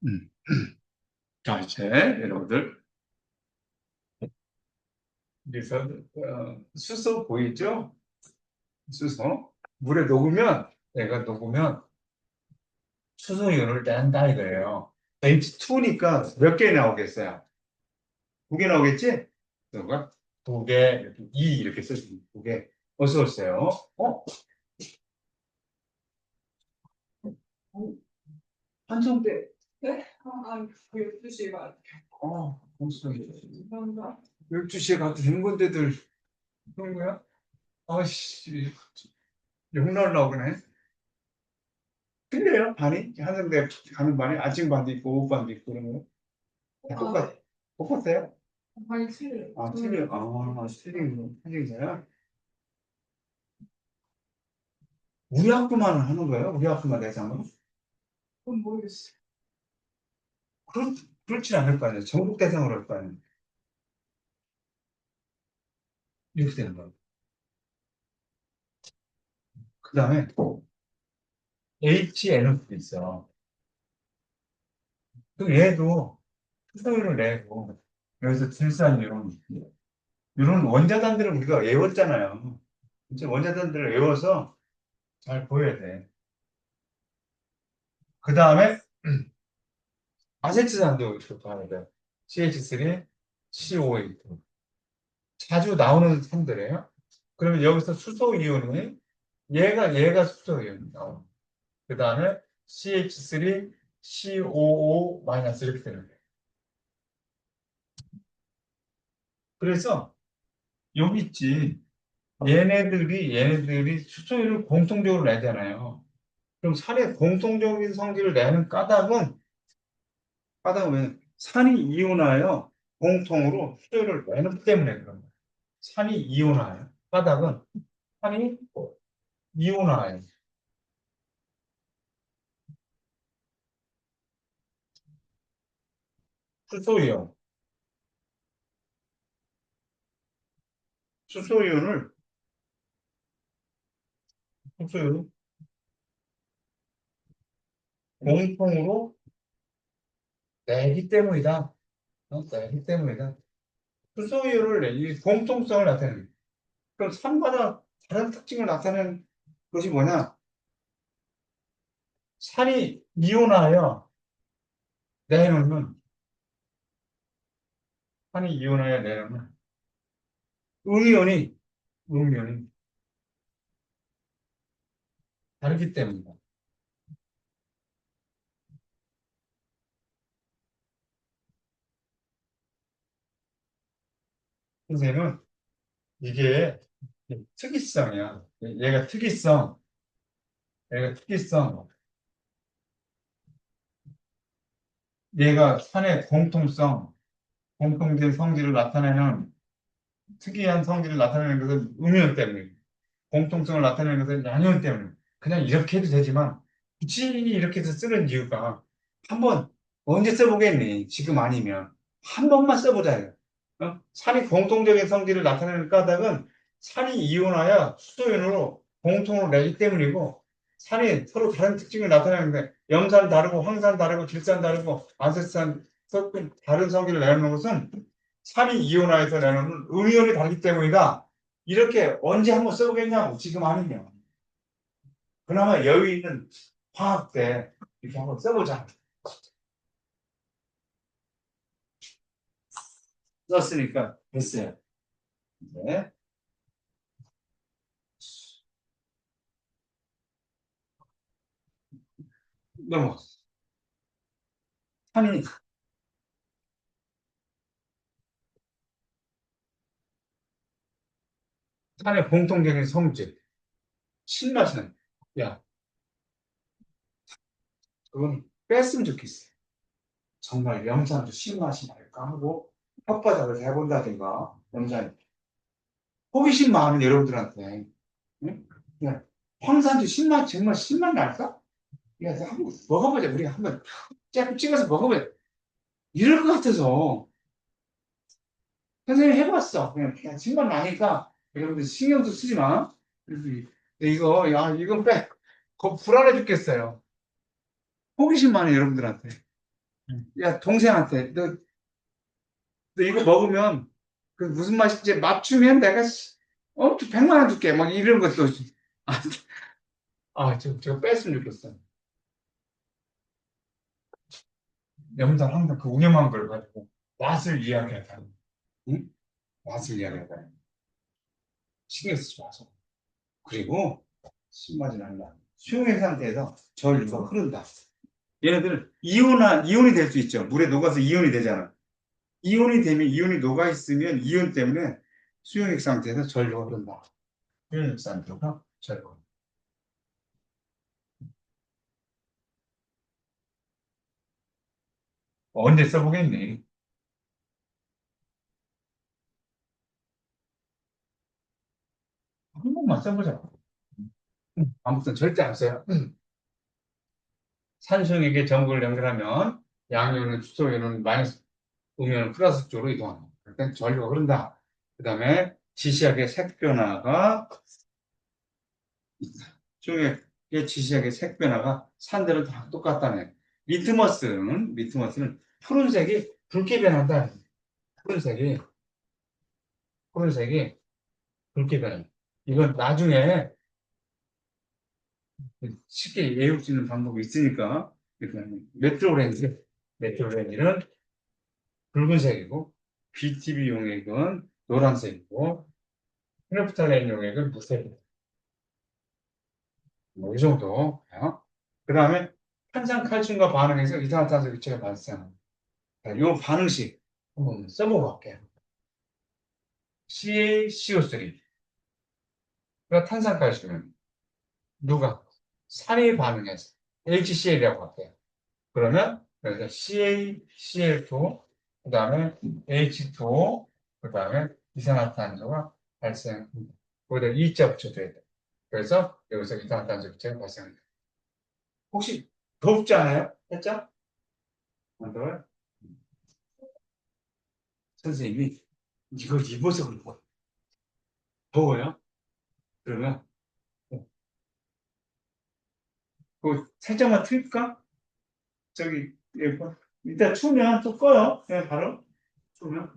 음. 자, 이제 여러분들, 여기서 수소 보이죠? 수소. 물에 녹으면, 내가 녹으면 수소이온을 낸다 이거예요. H2니까 몇 개 나오겠어요? 두 개 나오겠지? 그러니까 두 개, 이렇게 이 이렇게 써주면 두 개. 어서 오세요. 어, 한성대. 네? 그 12시에 가. 무슨 12시에 가도 되는 건데들 그런 거야? 아씨, 욕 나오네. 틀려요, 반이? 한성대 가는 반이 아침 반도 있고, 오후 반도 있고, 그런 거. 다 똑같아요? 많이 틀려요. 틀려요. 우리 학교만 하는 거예요? 우리 학교만 대상으로? 그건 모르겠어요. 그렇진 않을 거 아니에요. 전국 대상으로 할 거 아니에요. 이렇게 되는 거예요. 그 다음에 HNO도 있어. 그 얘도 수소를 내고, 여기서 질산 이런 원자단들을 우리가 외웠잖아요. 이제 원자단들을 외워서 잘 보여야 돼. 그 다음에 아세트산도 이렇게 하는 거예요. CH3, COA. 자주 나오는 산들이에요. 그러면 여기서 수소 이온이 얘가 수소 이온이 나와요. 그 다음에 CH3, COO 마이너스 이렇게 되는 거예요. 그래서 여기 있지. 얘네들이 수소 이온을 공통적으로 내잖아요. 그럼 산의 공통적인 성질을 내는 까닭은 왜? 산이 이온하여 공통으로 수소 이온을 내는 때문에 그런 거예요. 산이 이온하여. 까닭은 산이 이온하여. 수소 이온. 수소 이온을 수소를 공통으로 내기 때문이다. 내기 때문이다. 수소이온을 내기 공통성을 나타내는 거예요. 그럼 산마다 다른 특징을 나타내는 것이 뭐냐? 산이 이온하여 내놓으면 산이 이온하여 내놓으면 음이온이 음이온이 다르기 때문이다. 선생님은 이게 특이성이야. 얘가 특이성, 얘가 산의 공통된 성질을 나타내는 특이한 성질을 나타내는 것은 음이온 때문이에요. 공통성을 나타내는 것은 양이온 때문이에요. 그냥 이렇게 해도 되지만 굳이 이렇게 해서 쓰는 이유가 한번 언제 써보겠니? 지금 아니면 한 번만 써보자. 산이 공통적인 성질을 나타내는 까닭은 산이 이온하여 수소이온으로 공통으로 내기 때문이고 산이 서로 다른 특징을 나타내는데 염산 다르고 황산 다르고 질산 다르고 안세산 섞은 다른 성질을 내는 것은 산이 이온화해서 내는 음이온이 다르기 때문이다. 이렇게 언제 한번 써보겠냐고 지금 아니면 그나마 여유 있는 화학 때 이렇게 한번 써보자. 썼으니까 됐어요. 네. 너무 산이 산의 공통적인 성질 신맛은 야 그건 뺐으면 좋겠어. 정말 염산도 신맛이 날까 하고 혓바닥을 해본다든가 염산 호기심 많은 여러분들한테 응? 야, 황산도 신맛 정말 신맛 날까? 야, 한번 먹어보자. 우리 한번 쫙 찍어서 먹어보자. 이럴 것 같아서 선생님 해봤어. 그냥 신맛 나니까 여러분들 신경도 쓰지 마. 그래서 이거 야 이건 빼. 그거 불안해 죽겠어요. 호기심 많은 여러분들한테. 야, 동생한테, 너 이거 먹으면, 그 무슨 맛인지 맞추면 내가, 100만 원 줄게. 막 이런 것도, 아, 저거 뺐으면 좋겠어. 염단 항상 그 우려만 걸 가지고, 맛을 이야기하다. 응? 맛을 이야기하다. 신경 쓰지 마서. 그리고, 신맛이 난다. 수용의 상태에서 전류가 흐른다. 얘네들은 이온이 될 수 있죠. 물에 녹아서 이온이 되잖아. 이온이 되면, 이온이 녹아 있으면 이온 때문에 수용액 상태에서 전류가 흐른다. 수용액 상태가 전류가. 언제 써보겠니? 한 번만 써보자. 아무튼 절대 안 써요. 산수용액에 전극을 연결하면 양이온은 수소이온은 마이너스, 음이온은 플러스 쪽으로 이동한다. 그러니까 전류가 흐른다. 그 다음에 지시약의 색 변화가 수용액의 지시약의 색 변화가 산들은 다 똑같다네. 리트머스는 푸른색이 붉게 변한다. 푸른색이 푸른색이 붉게 변한다. 이건 나중에 쉽게 외울 수 있는 방법이 있으니까. 그러니까 메트로렌즈는 붉은색이고, BTB 용액은 노란색이고, 페노프탈렌 용액은 무색이고, 뭐 이 정도. 그 다음에 탄산칼슘과 반응해서 이산화탄소 기체가 발생합니다. 이 반응식 한번 써보고 갈게요. CaCO3. 그러니까 탄산칼슘은 누가? 산이 반응해서 HCl이라고 할게요. 그러면 여기서 CaCl2, 그 다음에 H2O, 그 다음에 이산화탄소가 발생합니다. 거기다 E자 붙여줘야 돼요. 그래서 여기서 이산화탄소 기체가 발생합니다. 혹시 덥지 않아요? 살짝? 안 더워요? 선생님이 이걸 입어서 그런 거예요. 더워요? 그러면 살짝만 틀까? 저기 예, 이따 추우면 또 꺼요. 그냥 바로 추우면.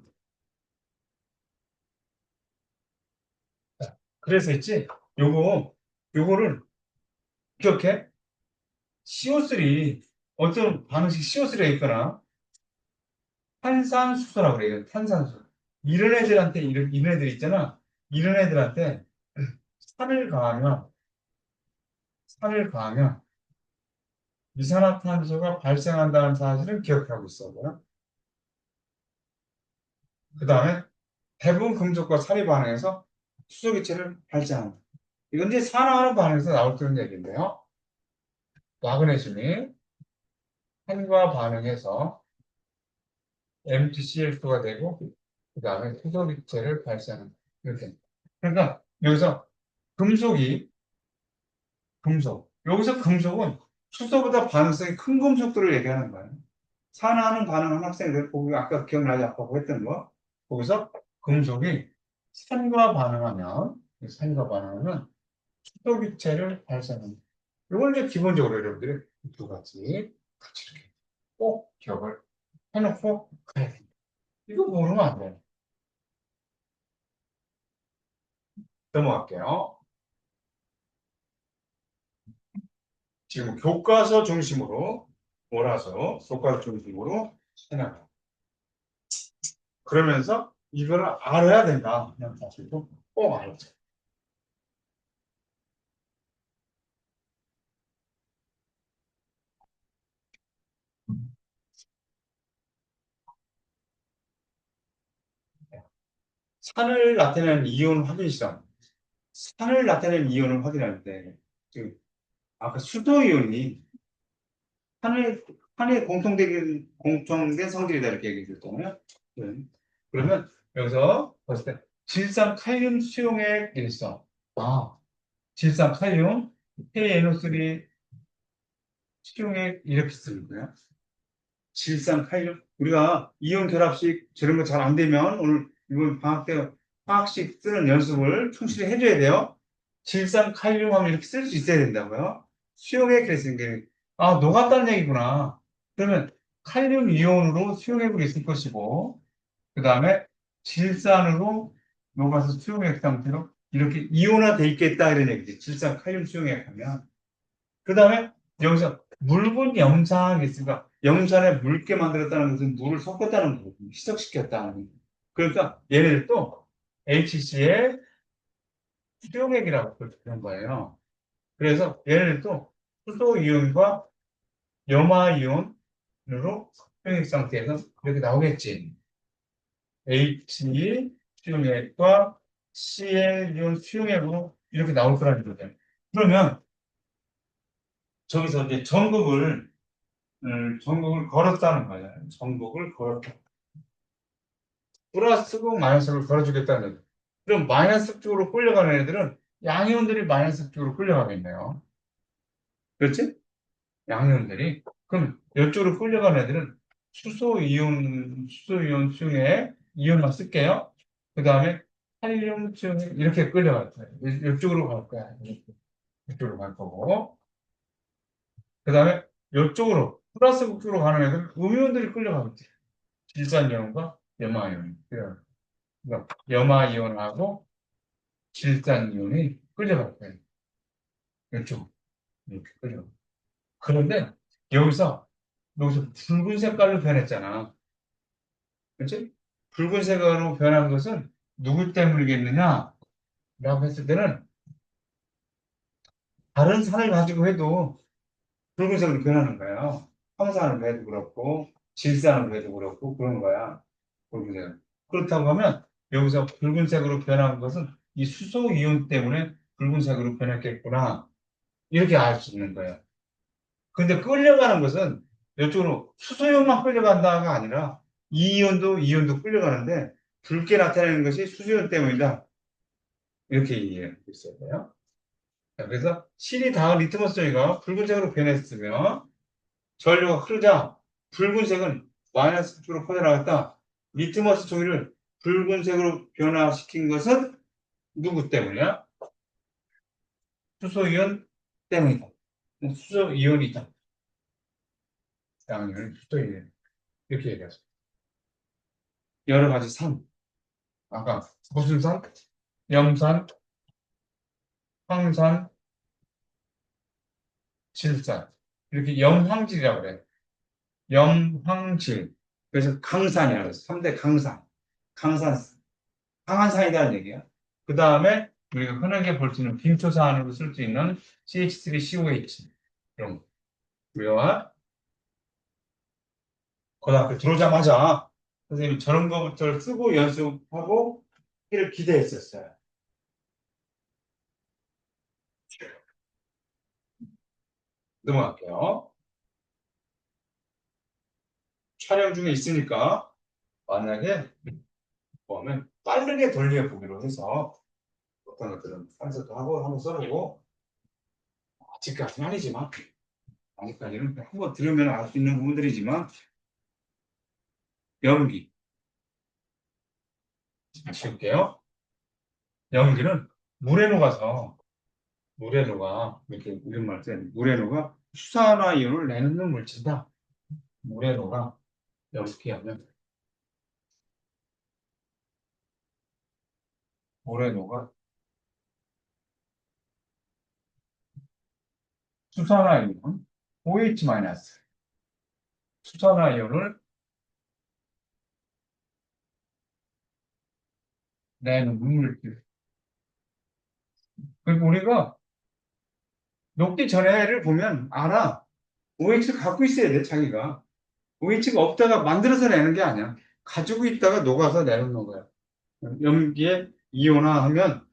그래서 있지. 요거를 이렇게 CO3 어떤 반응식 CO3가 있거나 탄산수소라고 그래요. 탄산수. 이런 애들 있잖아. 이런 애들한테 산을 가하면 산을 가하면 이산화탄소가 발생한다는 사실을 기억하고 있어요. 그 다음에 대부분 금속과 산이 반응해서 수소기체를 발생합니다. 이건 이제 산화하는 반응에서 나올 수 있는 얘기인데요. 마그네슘이 산과 반응해서 MgCl2가 되고 그 다음에 수소기체를 발생합니다. 이렇게. 그러니까 여기서 금속이 여기서 금속은 수소보다 반응성이 큰 금속들을 얘기하는 거예요. 산화하는 반응한 학생들 보고 아까 기억나지 아까 했던 거 거기서 금속이 산과 반응하면 수소기체를 발생합니다. 이걸 이제 기본적으로 여러분들이 두 같이 이렇게 꼭 기억을 해놓고 가야 됩니다. 이거 모르면 안 돼요. 넘어갈게요. 지금 교과서 중심으로 몰아서 교과서 중심으로 해나가요. 그러면서 이걸 알아야 된다. 그냥 사실도 꼭 알죠. 산을 나타내는 이온 확인 시험. 산을 나타내는 이온을 확인할 때, 지금 아까 수도이온이 산의 공통된 성질이다 이렇게 얘기해 줬잖아요. 그러면 여기서 봤을 때 질산 칼륨 수용액 일성. 질산 칼륨 KNO3 수용액 이렇게 쓰는 거야. 질산 칼륨. 우리가 이온 결합식 저런 거 잘 안 되면 오늘 이번 방학 때 화학식 쓰는 연습을 충실히 해줘야 돼요. 질산 칼륨 하면 이렇게 쓸 수 있어야 된다고요. 수용액 그랬으니까 녹았다는 얘기구나. 그러면 칼륨 이온으로 수용액으로 있을 것이고, 그 다음에 질산으로 녹아서 수용액 상태로 이렇게 이온화돼 있겠다 이런 얘기지. 질산 칼륨 수용액 하면. 그 다음에 여기서 묽은 염산이 있으니까 염산에 묽게 만들었다는 것은 물을 섞었다는 거거든요. 희석시켰다는 거예요. 그러니까 얘네들도 HCl 수용액이라고 그러는 거예요. 그래서 얘네들도 수소 이온과 염화 이온으로 수용액 상태에서 이렇게 나오겠지. H 수용액과 Cl 이온 수용액으로 이렇게 나올 거라는 거죠. 그러면 저기서 이제 전극을 걸었다는 거예요. 전극을 걸었다. 플러스고 마이너스를 걸어주겠다는 거죠. 그럼 마이너스 쪽으로 끌려가는 애들은 양이온들이 마이너스 쪽으로 끌려가겠네요. 그렇지? 양이온들이. 그럼 이쪽으로 끌려가는 애들은 수소이온 중에 이온만 쓸게요. 그 다음에 칼륨 중에 이렇게 끌려갈 거예요. 이쪽으로 갈 거야. 이쪽으로 갈 거고. 그 다음에 이쪽으로 플러스 쪽으로 가는 애들은 음이온들이 끌려가겠지. 질산이온과 염화이온. 그러니까 염화이온하고 질산이온이 끌려갈 거예요. 이쪽 이렇게 끌려. 그런데 여기서 붉은 색깔로 변했잖아. 그렇지? 붉은 색으로 변한 것은 누구 때문이겠느냐? 라고 했을 때는 다른 산을 가지고 해도 붉은색으로 변하는 거예요. 황산으로 해도 그렇고 질산으로 해도 그렇고 그런 거야. 붉은색. 그렇다고 하면 여기서 붉은색으로 변한 것은 이 수소 이온 때문에 붉은색으로 변했겠구나. 이렇게 알 수 있는 거예요. 근데 끌려가는 것은 이쪽으로 수소이온만 끌려간다가 아니라 이온도 끌려가는데 붉게 나타내는 것이 수소이온 때문이다. 이렇게 이해할 수 있어야 돼요. 자, 그래서 실이 닿은 리트머스 종이가 붉은색으로 변했으면 전류가 흐르자 붉은색은 마이너스 쪽으로 퍼져나갔다. 리트머스 종이를 붉은색으로 변화시킨 것은 누구 때문이야? 수소이온 때문이다. 수소이온이다. 양이온 수소이온. 이렇게 얘기하죠. 여러 가지 산. 아까 무슨 산? 염산, 황산, 질산. 이렇게 염황질이라고 그래요. 염황질. 그래서 강산이라고 해서 3대 강산. 강산, 강한 산이라는 얘기야. 그 다음에 우리가 흔하게 볼 수 있는 빈초산으로 쓸 수 있는 CH3COH. 이런 거. 우리가 고등학교 들어오자마자 선생님이 저런 거부터 쓰고 연습하고 이를 기대했었어요. 넘어갈게요. 촬영 중에 있으니까 만약에 보면 빠르게 돌려보기로 해서 어떤 것들은 콘서트 하고 한번 써보고 아직까지는 아니지만 아직까지는 한번 들으면 알 수 있는 부분들이지만 연기 아실게요. 연기는 물에 녹아 이렇게 이런 때 물에 녹아 수산화이온을 내는 물질이다. 물에 녹아 연기하면 물에 녹아 수산화이온 OH- 수산화이온을 내는 물질. 그리고 우리가 녹기 전에를 보면 알아. OH를 갖고 있어야 돼, 자기가. OH가 없다가 만들어서 내는 게 아니야. 가지고 있다가 녹아서 내는 거야. 염기에 이온화하면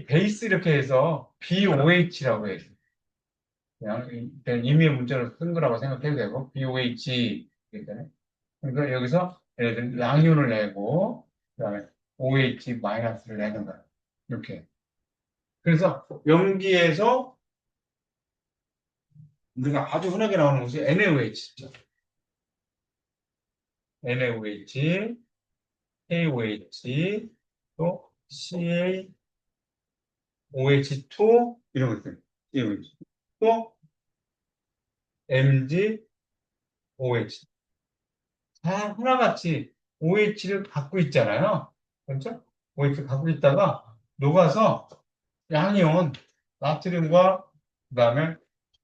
베이스 이렇게 해서 BOH라고 해. 그냥 임의의 문자로 쓴 거라고 생각해도 되고, BOH. 그러니까 여기서 얘네들 양이온을 내고, 그 다음에 OH-를 내는 거야. 이렇게. 그래서 염기에서 우리가 아주 흔하게 나오는 것이 NaOH. NaOH, KOH, 또 CaOH2 이런 것들. 또 Mg, OH. 다 하나같이 OH를 갖고 있잖아요. 그렇죠? OH를 갖고 있다가 녹아서 양이온, 나트륨과 그다음에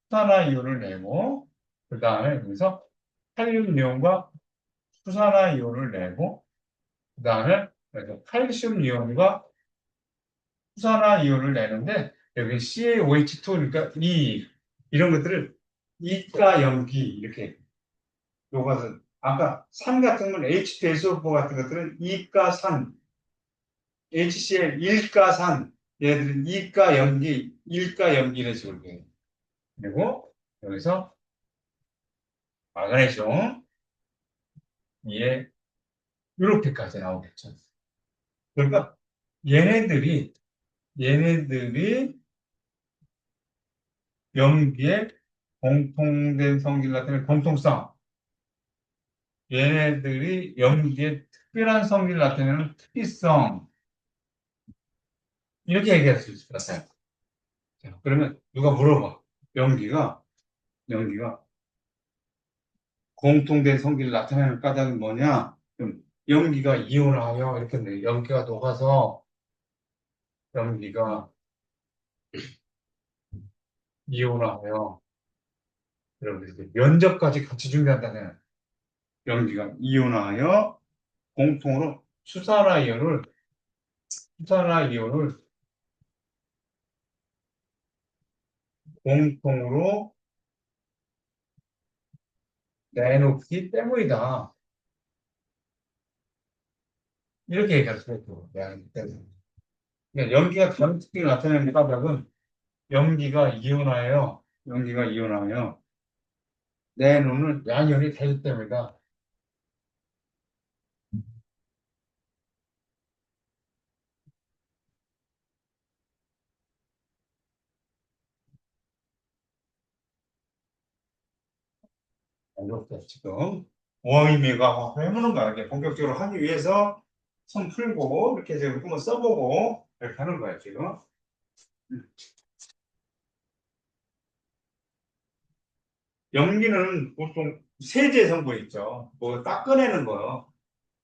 수산화이온을 내고 그다음에 여기서 칼륨이온과 수산화이온을 내고 그다음에 칼슘 이온과 수산화이온을 내는데 여기 CaOH2 그러니까 이런 것들을 이가 염기 이렇게 녹아서 아까 산 같은 건 H2SO4 같은 것들은 이가산 HCl 일가산 얘들은 이가 염기 일가 염기 이런 식으로 돼요. 그리고 여기서 마그네슘 예 이렇게까지 나오겠죠. 그러니까 얘네들이 염기의 공통된 성질 나타내는 공통성, 얘네들이 염기의 특별한 성질 나타내는 특이성 이렇게 얘기할 수 있을 것 같아요. 자, 그러면 누가 물어봐. 염기가 공통된 성질을 나타내는 까닭이 뭐냐? 그럼 염기가 이온하여 이렇게 염기가 녹아서 염기가 이온하여 여러분 이제 면적까지 같이 준비한다면 염기가 이온하여 공통으로 수산화이온을 공통으로 내놓기 때문이다. 이렇게 얘기할 수가 있고, 그러니까 염기가 다른 특징을 나타내는 까닭은 염기가 이온하여 내놓는 양이온이 되기 때문이다. 이렇게 지금 원의미가 해보는 거야. 이렇게 본격적으로 하기 위해서 손 풀고 이렇게 지금 한번 써보고 이렇게 하는 거야 지금. 염기는 보통 세제 성분 있죠. 뭐 닦아내는 거,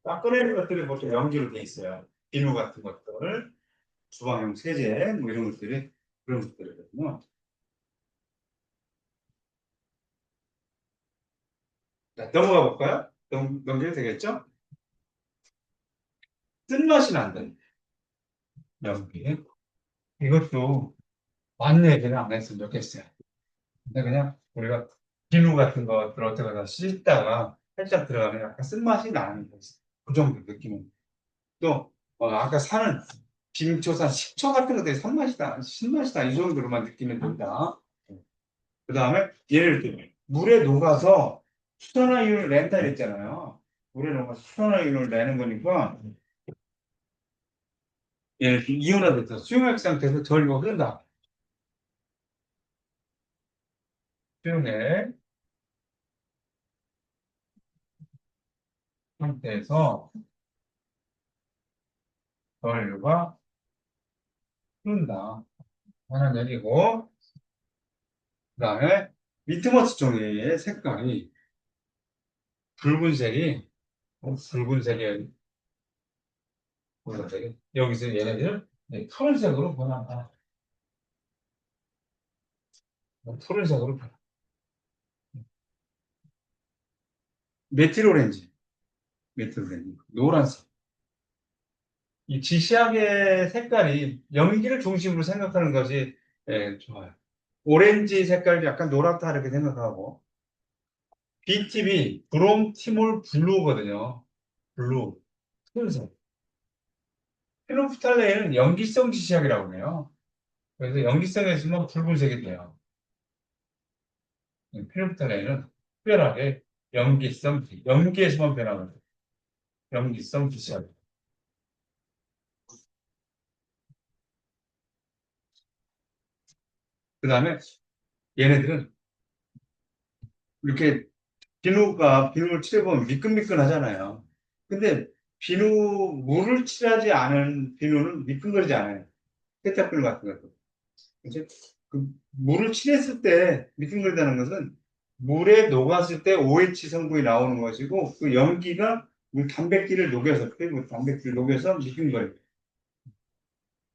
닦아내는 것들이 보통 염기로 돼 있어요. 비누 같은 것들, 주방용 세제 뭐 이런 것들이 그런 것들이거든요. 자, 넘어가 볼까요? 넘겨도 되겠죠? 쓴맛이 난다. 염기. 이것도 많은 얘기는 안 했으면 좋겠어요. 근데 그냥 우리가 비누 같은 것들 어떻게 씻다가 살짝 들어가면 약간 쓴맛이 나는 거지. 그 정도 느낌은. 또 아까 사는 김초산 식초 같은 것들이 산맛이다, 신맛이다 이 정도로만 느끼면 된다. 그 다음에 예를 들면 물에 녹아서 수산화유를 낸다 했잖아요. 물에 녹아서 수산화유를 내는 거니까 예를 들면 이온화돼서 수용액 상태에서 덜고 흐른다. 수용액 상태에서 덜류가 흐른다. 하나 내리고 그 다음에 리트머스 종이의 색깔이 붉은색이 붉은색이 붉은색이 여기서 얘네들 푸른색으로 변한다. 푸른색으로 변한다. 메틸 오렌지, 노란색. 이 지시약의 색깔이 연기를 중심으로 생각하는 것이 좋아요. 오렌지 색깔이 약간 노랗다 이렇게 생각하고 BTB, 브롬티몰 블루거든요. 블루, 푸른색. 페노프탈레인은 연기성 지시약이라고 해요. 그래서 연기성에 있으면 붉은색이 돼요. 페노프탈레인은 특별하게 연기에서만 변하거든요. 연기성 지시약. 그 다음에 얘네들은 이렇게 비누를 칠해보면 미끈미끈하잖아요. 근데 물을 칠하지 않은 비누는 미끈거리지 않아요. 케찹비누 같은 것도. 그죠? 그 물을 칠했을 때 미끈거리다는 것은 물에 녹았을 때 OH 성분이 나오는 것이고, 그 염기가 물 단백질을 녹여서, 그 단백질을 녹여서 녹인 거예요.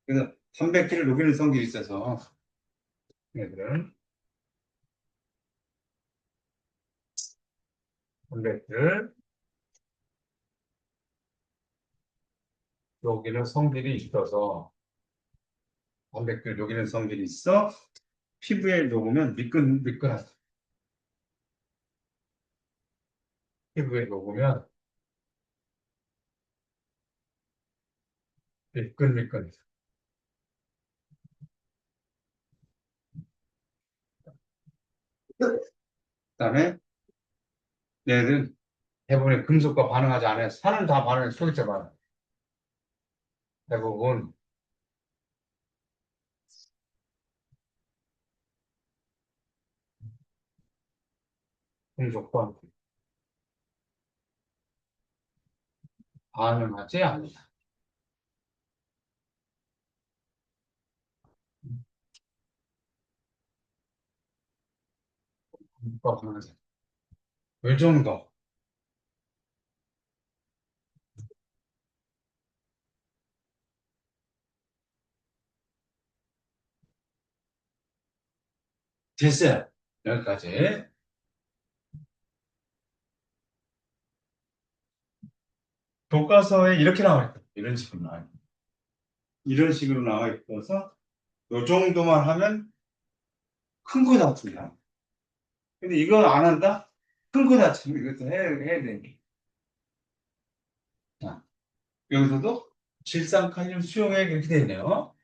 그래서 단백질을 녹이는 성질이 있어서, 얘들은 단백질을 녹이는 성질이 있어서, 단백질 녹이는 성질이 있어, 피부에 녹으면 미끈미끈하다. 피부에 녹으면 미끈미끈해. 그다음에 얘는 대부분의 금속과 반응하지 않아요. 산은 다 반응해, 소위체 반응. 대부분 금속과 반응하지 않는다. 금속과 반응하지 않는다. 이 정도. 됐어요. 여기까지. 교과서에 이렇게 나와 있다. 이런 식으로 나와 있다. 이런 식으로 나와 있어서 이 정도만 하면 큰 거 다투냐. 근데 이거 안 한다? 큰 거 다투면 이것도 해야 되니. 자, 여기서도 질산칼륨 수용액 이렇게 되네요.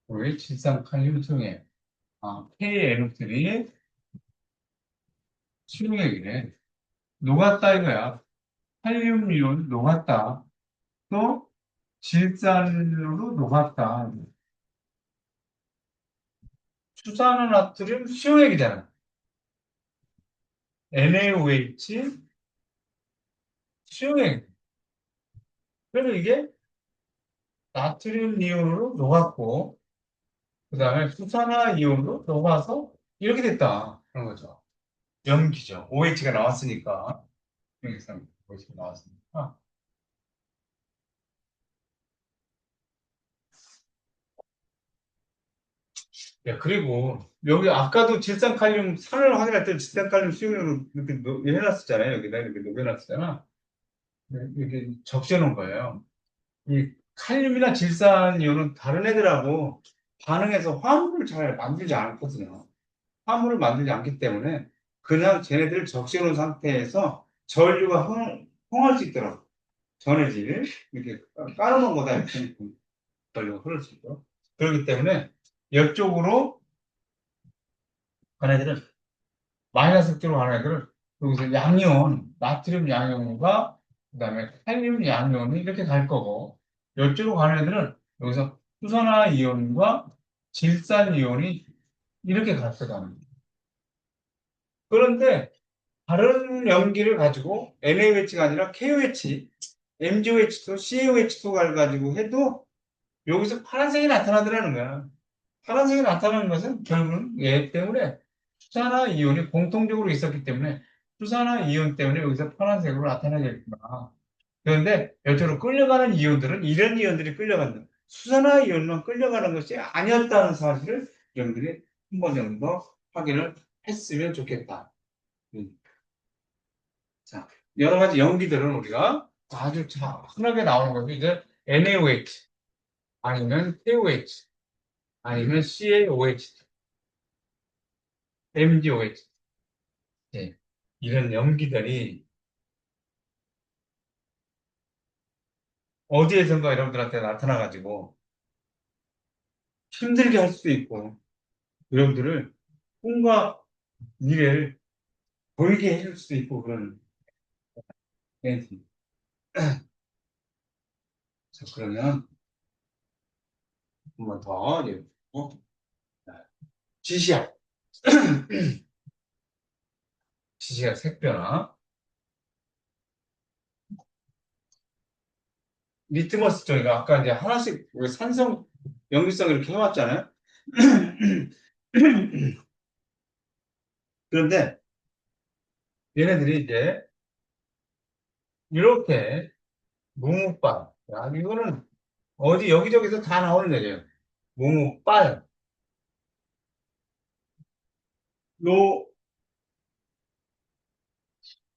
우리 질산칼륨 수용액. 아, KNO3 수용액이네. 녹았다 이거야. 칼륨이온 녹았다. 또 질산으로 녹았다. 수산화나트륨 수용액이잖아. NaOH 수용액. 그래서 이게 나트륨 이온으로 녹았고, 그 다음에 수산화 이온으로 녹아서 이렇게 됐다. 그런 거죠. 염기죠. OH가 나왔으니까. 여기서 OH가 나왔으니까. 야, 그리고 여기 아까도 질산칼륨 산을 확인할 때 질산칼륨 수용액으로 이렇게 해놨었잖아요. 여기다 이렇게 녹여놨었잖아. 이렇게 적셔놓은 거예요. 이 칼륨이나 질산이온은 다른 애들하고 반응해서 화물을 잘 만들지 않거든요. 화물을 만들지 않기 때문에 그냥 쟤네들을 적셔놓은 상태에서 전류가 통할 수 있도록 전해질 이렇게 깔아놓은 거다 이렇게 전류가 흐를 수 있도록 그렇기 때문에 옆쪽으로 간 애들은 마이너스 극도로 가는 애들은 여기서 양이온, 나트륨 양이온과 그다음에 칼륨 양이온이 이렇게 갈 거고 이쪽으로 가는 애들은 여기서 수산화 이온과 질산 이온이 이렇게 갈 거다. 그런데 다른 염기를 가지고 NaOH가 아니라 KOH, MgOH2, CaOH2를 가지고 해도 여기서 파란색이 나타나더라는 거야. 파란색이 나타나는 것은 결국은 얘 때문에 수산화 이온이 공통적으로 있었기 때문에 수산화 이온 때문에 여기서 파란색으로 나타나겠구나. 그런데 여기로 끌려가는 이온들은 이런 이온들이 끌려간다. 수산화 이온만 끌려가는 것이 아니었다는 사실을 여러분들이 한 번 정도 확인을 했으면 좋겠다. 음. 자, 여러 가지 염기들은 우리가 아주 흔하게 나오는 것이 이제 NaOH 아니면 KOH 아니면 CaOH, MgOH 예. 이런 염기들이 어디에선가 여러분들한테 나타나가지고 힘들게 할 수도 있고 여러분들을 꿈과 미래를 보이게 해줄 수도 있고 그런 멘트. 자, 그러면 한 번 더 어? 지시약 지시약 색변화 리트머스 종이가 아까 이제 하나씩 우리 산성 염기성 이렇게 해왔잖아요. 그런데 얘네들이 이제 이렇게 무무빨. 야, 이거는 어디 여기저기서 다 나오는 얘기예요. 무무빨. 요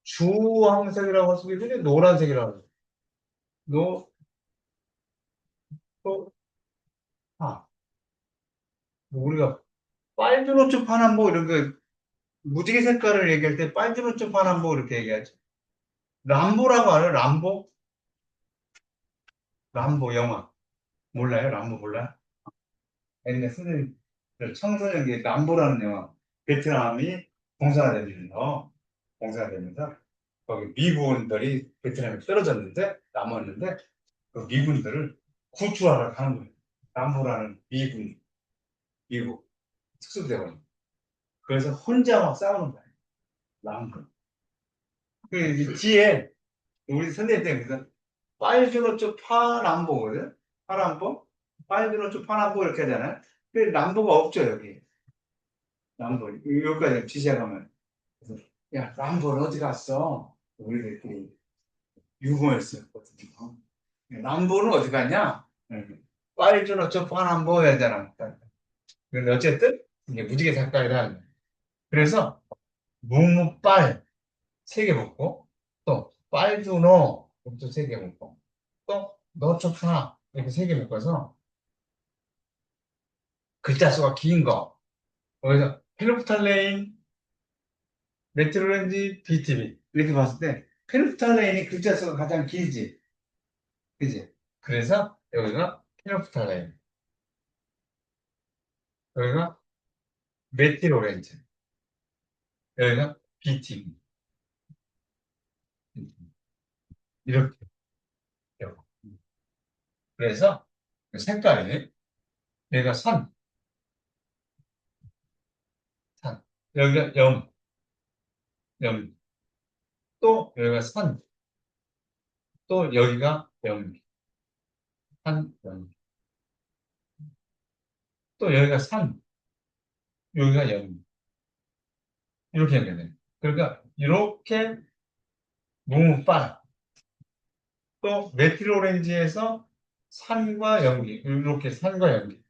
주황색이라고 할 수도 있는데 노란색이라고 해요. 노, 또, 아, 우리가 빨주노초 파남보 이런 거 무지개 색깔을 얘기할 때 빨주노초 파남보 이렇게 얘기하죠. 람보라고 알아요? 람보? 람보 영화. 몰라요? 람보 몰라요? 옛날 선생님, 청소년기 람보라는 영화. 베트남이 봉사가 되면서, 봉사가 되면서, 거기 미군들이 베트남에 떨어졌는데, 남았는데, 그 미군들을 구출하러 가는 거예요. 람보라는 미국 특수대원. 그래서 혼자 막 싸우는 거예요. 람보. 그 이제 뒤에 우리 선생님 때문에 빨주노초 파남보거든? 파남보? 빨주노초 파남보 이렇게 하잖아요. 근데 남보가 없죠, 여기. 남보. 여기까지 지시하면. 그래서, 야, 남보는 어디 갔어? 우리들끼리 유머였었거든요. 남보는 어디 갔냐? 빨주노초 파남보 해야 되나? 근데 어쨌든, 이게 무지개 색깔이라. 그래서, 무무빨 세 개 먹고, 또, 빨주노 이것도 세 개 먹고, 또, 너초파 이렇게 세 개 묶어서, 글자 수가 긴 거. 그래서 페노프탈레인, 메트로렌지, BTB 이렇게 봤을 때 페노프탈레인이 글자 수가 가장 길지, 그지? 그래서 여기가 페노프탈레인, 여기가 메티로렌즈, 여기가 BTB 이렇게 돼요. 그래서 그 색깔이 여기가 산, 여기가 염, 또 여기가 또 여기가 염, 또 여기가 여기가 염, 이렇게 연결돼요. 그러니까 이렇게 무무빨 또 메틸 오렌지에서 산과 연기, 이렇게 산과 연기.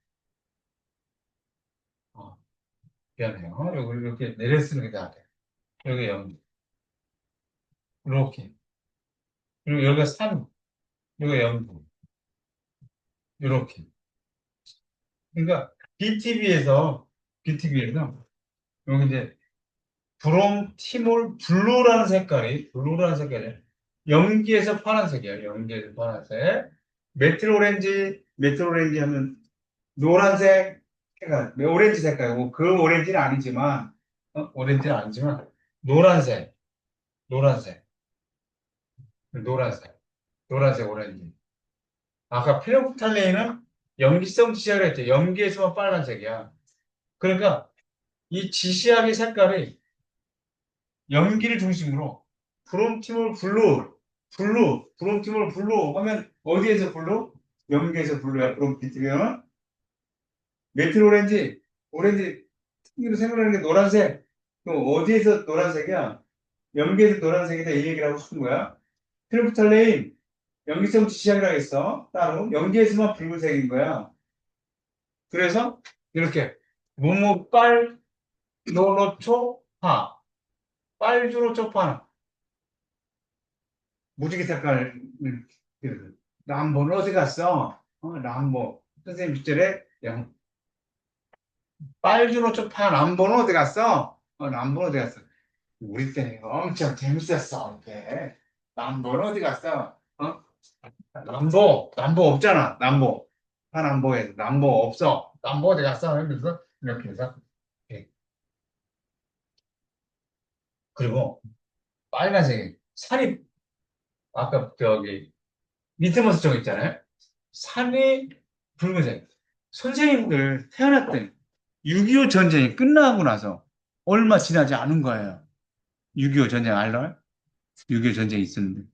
어, 미안해요. 요거 이렇게 내려 쓰는 게 나아요. 여기 연기. 이렇게. 그리고 여기가 여기가 연기. 이렇게. 그러니까 BTB에서 여기 이제 브롬 티몰 블루라는 색깔이에요. 연기에서 파란색이에요. 연기에서 파란색. 메틸 오렌지 하면 노란색, 그러니까 오렌지 색깔이고 그 오렌지는 아니지만 오렌지는 아니지만 노란색, 노란색, 노란색, 노란색 오렌지. 아까 피레오프탈레인은 염기성 지시약을 했죠. 염기에서만 빨간색이야. 그러니까 이 지시약의 색깔이 염기를 중심으로 브롬티몰 블루 하면 어디에서 블루? 염기에서 블루야. 브롬티몰은 메틸 오렌지 특유로 생각나는 게 노란색. 그럼 어디에서 노란색이야? 염기에서 노란색이다 이 얘기를 하고 싶은 거야. 트리프탈레인 염기성 지시약이라고 했어. 따로 염기에서만 붉은색인 거야. 그래서 이렇게 무무 빨 노노초 파 빨주노초 파 무지개 색깔 람보는 어디 갔어? 람보 선생님 주절에 빨주노초 파 람보는 어디 갔어? 람보는 어디 갔어? 우리 때는 엄청 재밌었어. 이렇게. 남보는 어디 갔어? 남보 없잖아. 남보. 파남보에 남보 없어. 남보 어디 갔어? 이러면서 이렇게 해서. 이렇게. 그리고 빨간색이 산이 아까 저기 미트머스 쪽 있잖아요. 산이 붉은색. 선생님들 태어났더니 6.25 전쟁이 끝나고 나서 얼마 지나지 않은 거예요. 6.25 전쟁 알아요? 6.25 전쟁이 있었는데.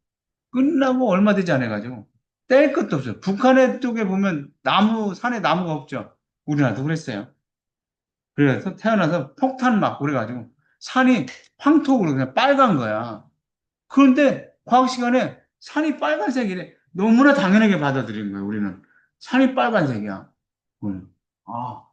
끝나고 얼마 되지 않아가지고 뗄 것도 없어요. 북한의 쪽에 보면 산에 나무가 없죠. 우리나라도 그랬어요. 그래서 태어나서 폭탄 맞고 그래가지고 산이 황토로 그냥 빨간 거야. 그런데 과학 시간에 산이 빨간색이래. 너무나 당연하게 받아들이는 거야, 우리는. 산이 빨간색이야. 아,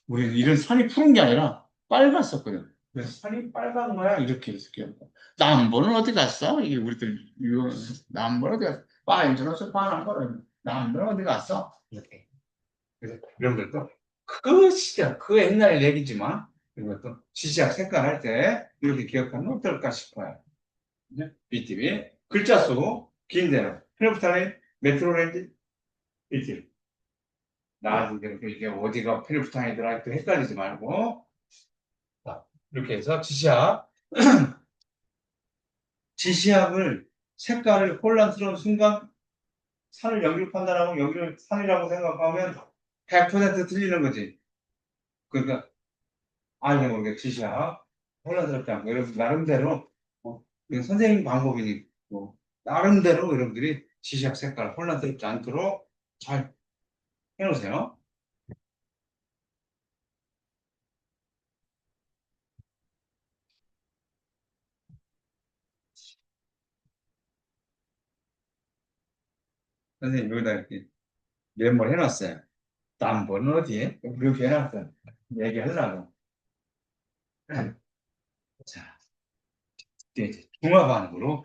우리는 이런 산이 푸른 게 아니라 빨갛었거든. 그래서 산이 빨간 거야, 이렇게 했을게요. 남보는 어디 갔어? 이게 우리들, 이거, 남보는 어디 갔어? 빨주노서 파란 거는 남보는 어디 갔어? 이렇게. 그래서 이런 것도 그 시절, 그 옛날 얘기지만, 이것도 지시학 색깔 할 때 이렇게 기억하면 어떨까 싶어요. BTV. 글자 수, 긴 데는. 페르프타린, 메트로렌지, BTV. 나중에 이게 어디가 페르프타린이더라 또 헷갈리지 말고. 자, 이렇게 해서 지시학. 지시학을 색깔을 혼란스러운 순간 산을 여기로 판단하고 여기를 산이라고 생각하면 100% 틀리는 거지. 그러니까 알게 모르게 지시학 혼란스럽지 않고 여러분 나름대로 이건 선생님 방법이니까 나름대로 여러분들이 지시학 색깔 혼란스럽지 않도록 잘 해놓으세요. 선생님 여기다 이렇게 메모를 해놨어요. 남번은 어디에? 이렇게 해놨어요. 얘기하려고. 자, 이제 중화반응으로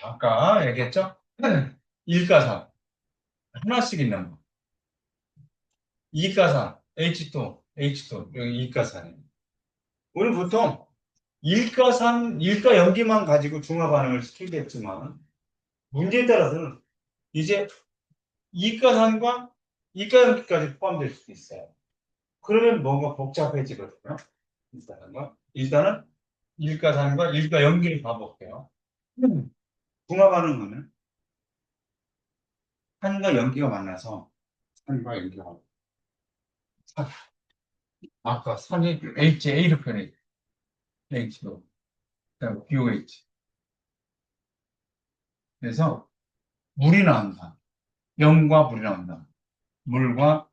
아까 얘기했죠? 일가산 하나씩 있는 거. 이가산 H2 여기 이가산이에요. 우리 보통 일가 연기만 가지고 중화 반응을 시키겠지만 문제에 따라서는 이제 이가산과 이가 연기까지 포함될 수도 있어요. 그러면 뭔가 복잡해지거든요. 일단은 일가산과 일가 연기를 봐볼게요. 중화 반응은 산과 연기가 만나서 산과 연기가 산, 아까 산이 HA로 표현해 H로 그다음 BOH 그래서 물이 나온다. 염과 물이 나온다. 물과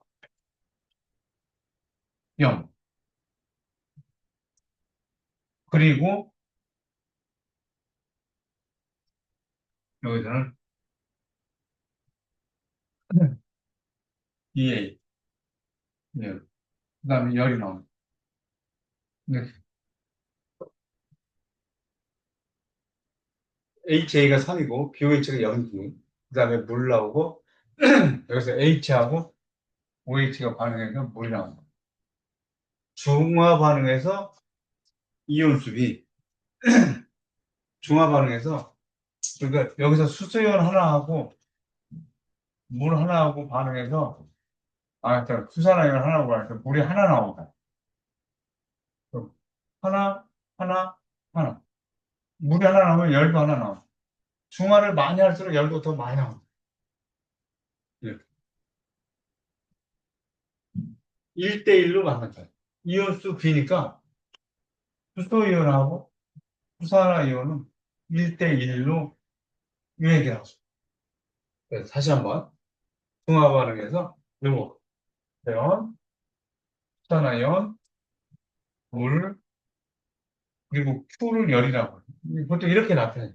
염. 그리고 여기서는 EA. 예. 그다음에 열이 나온다. 근데 HA가 3이고 BOH가 염기. 그다음에 물 나오고 여기서 H하고 OH가 반응해서 물이 나온다. 중화 반응에서 이온수비. 중화 반응에서 그러니까 여기서 수소이온 하나하고 물 하나하고 반응해서 수산화이온 하나하고 반응해서 물이 하나 나온다. 그럼 하나, 하나, 하나. 물이 하나 나오면 열도 하나 나와. 중화를 많이 할수록 열도 더 많이 나와. 예. 1대1로 만난다. 이온수 B니까 수소이온하고 수산화이온은 1대1로 유해결합. 그래서 다시 한번 중화 반응에서 요거 이온, 수산화이온, 물, 그리고 Q를 열이라고 해요. 보통 이렇게 나타내요.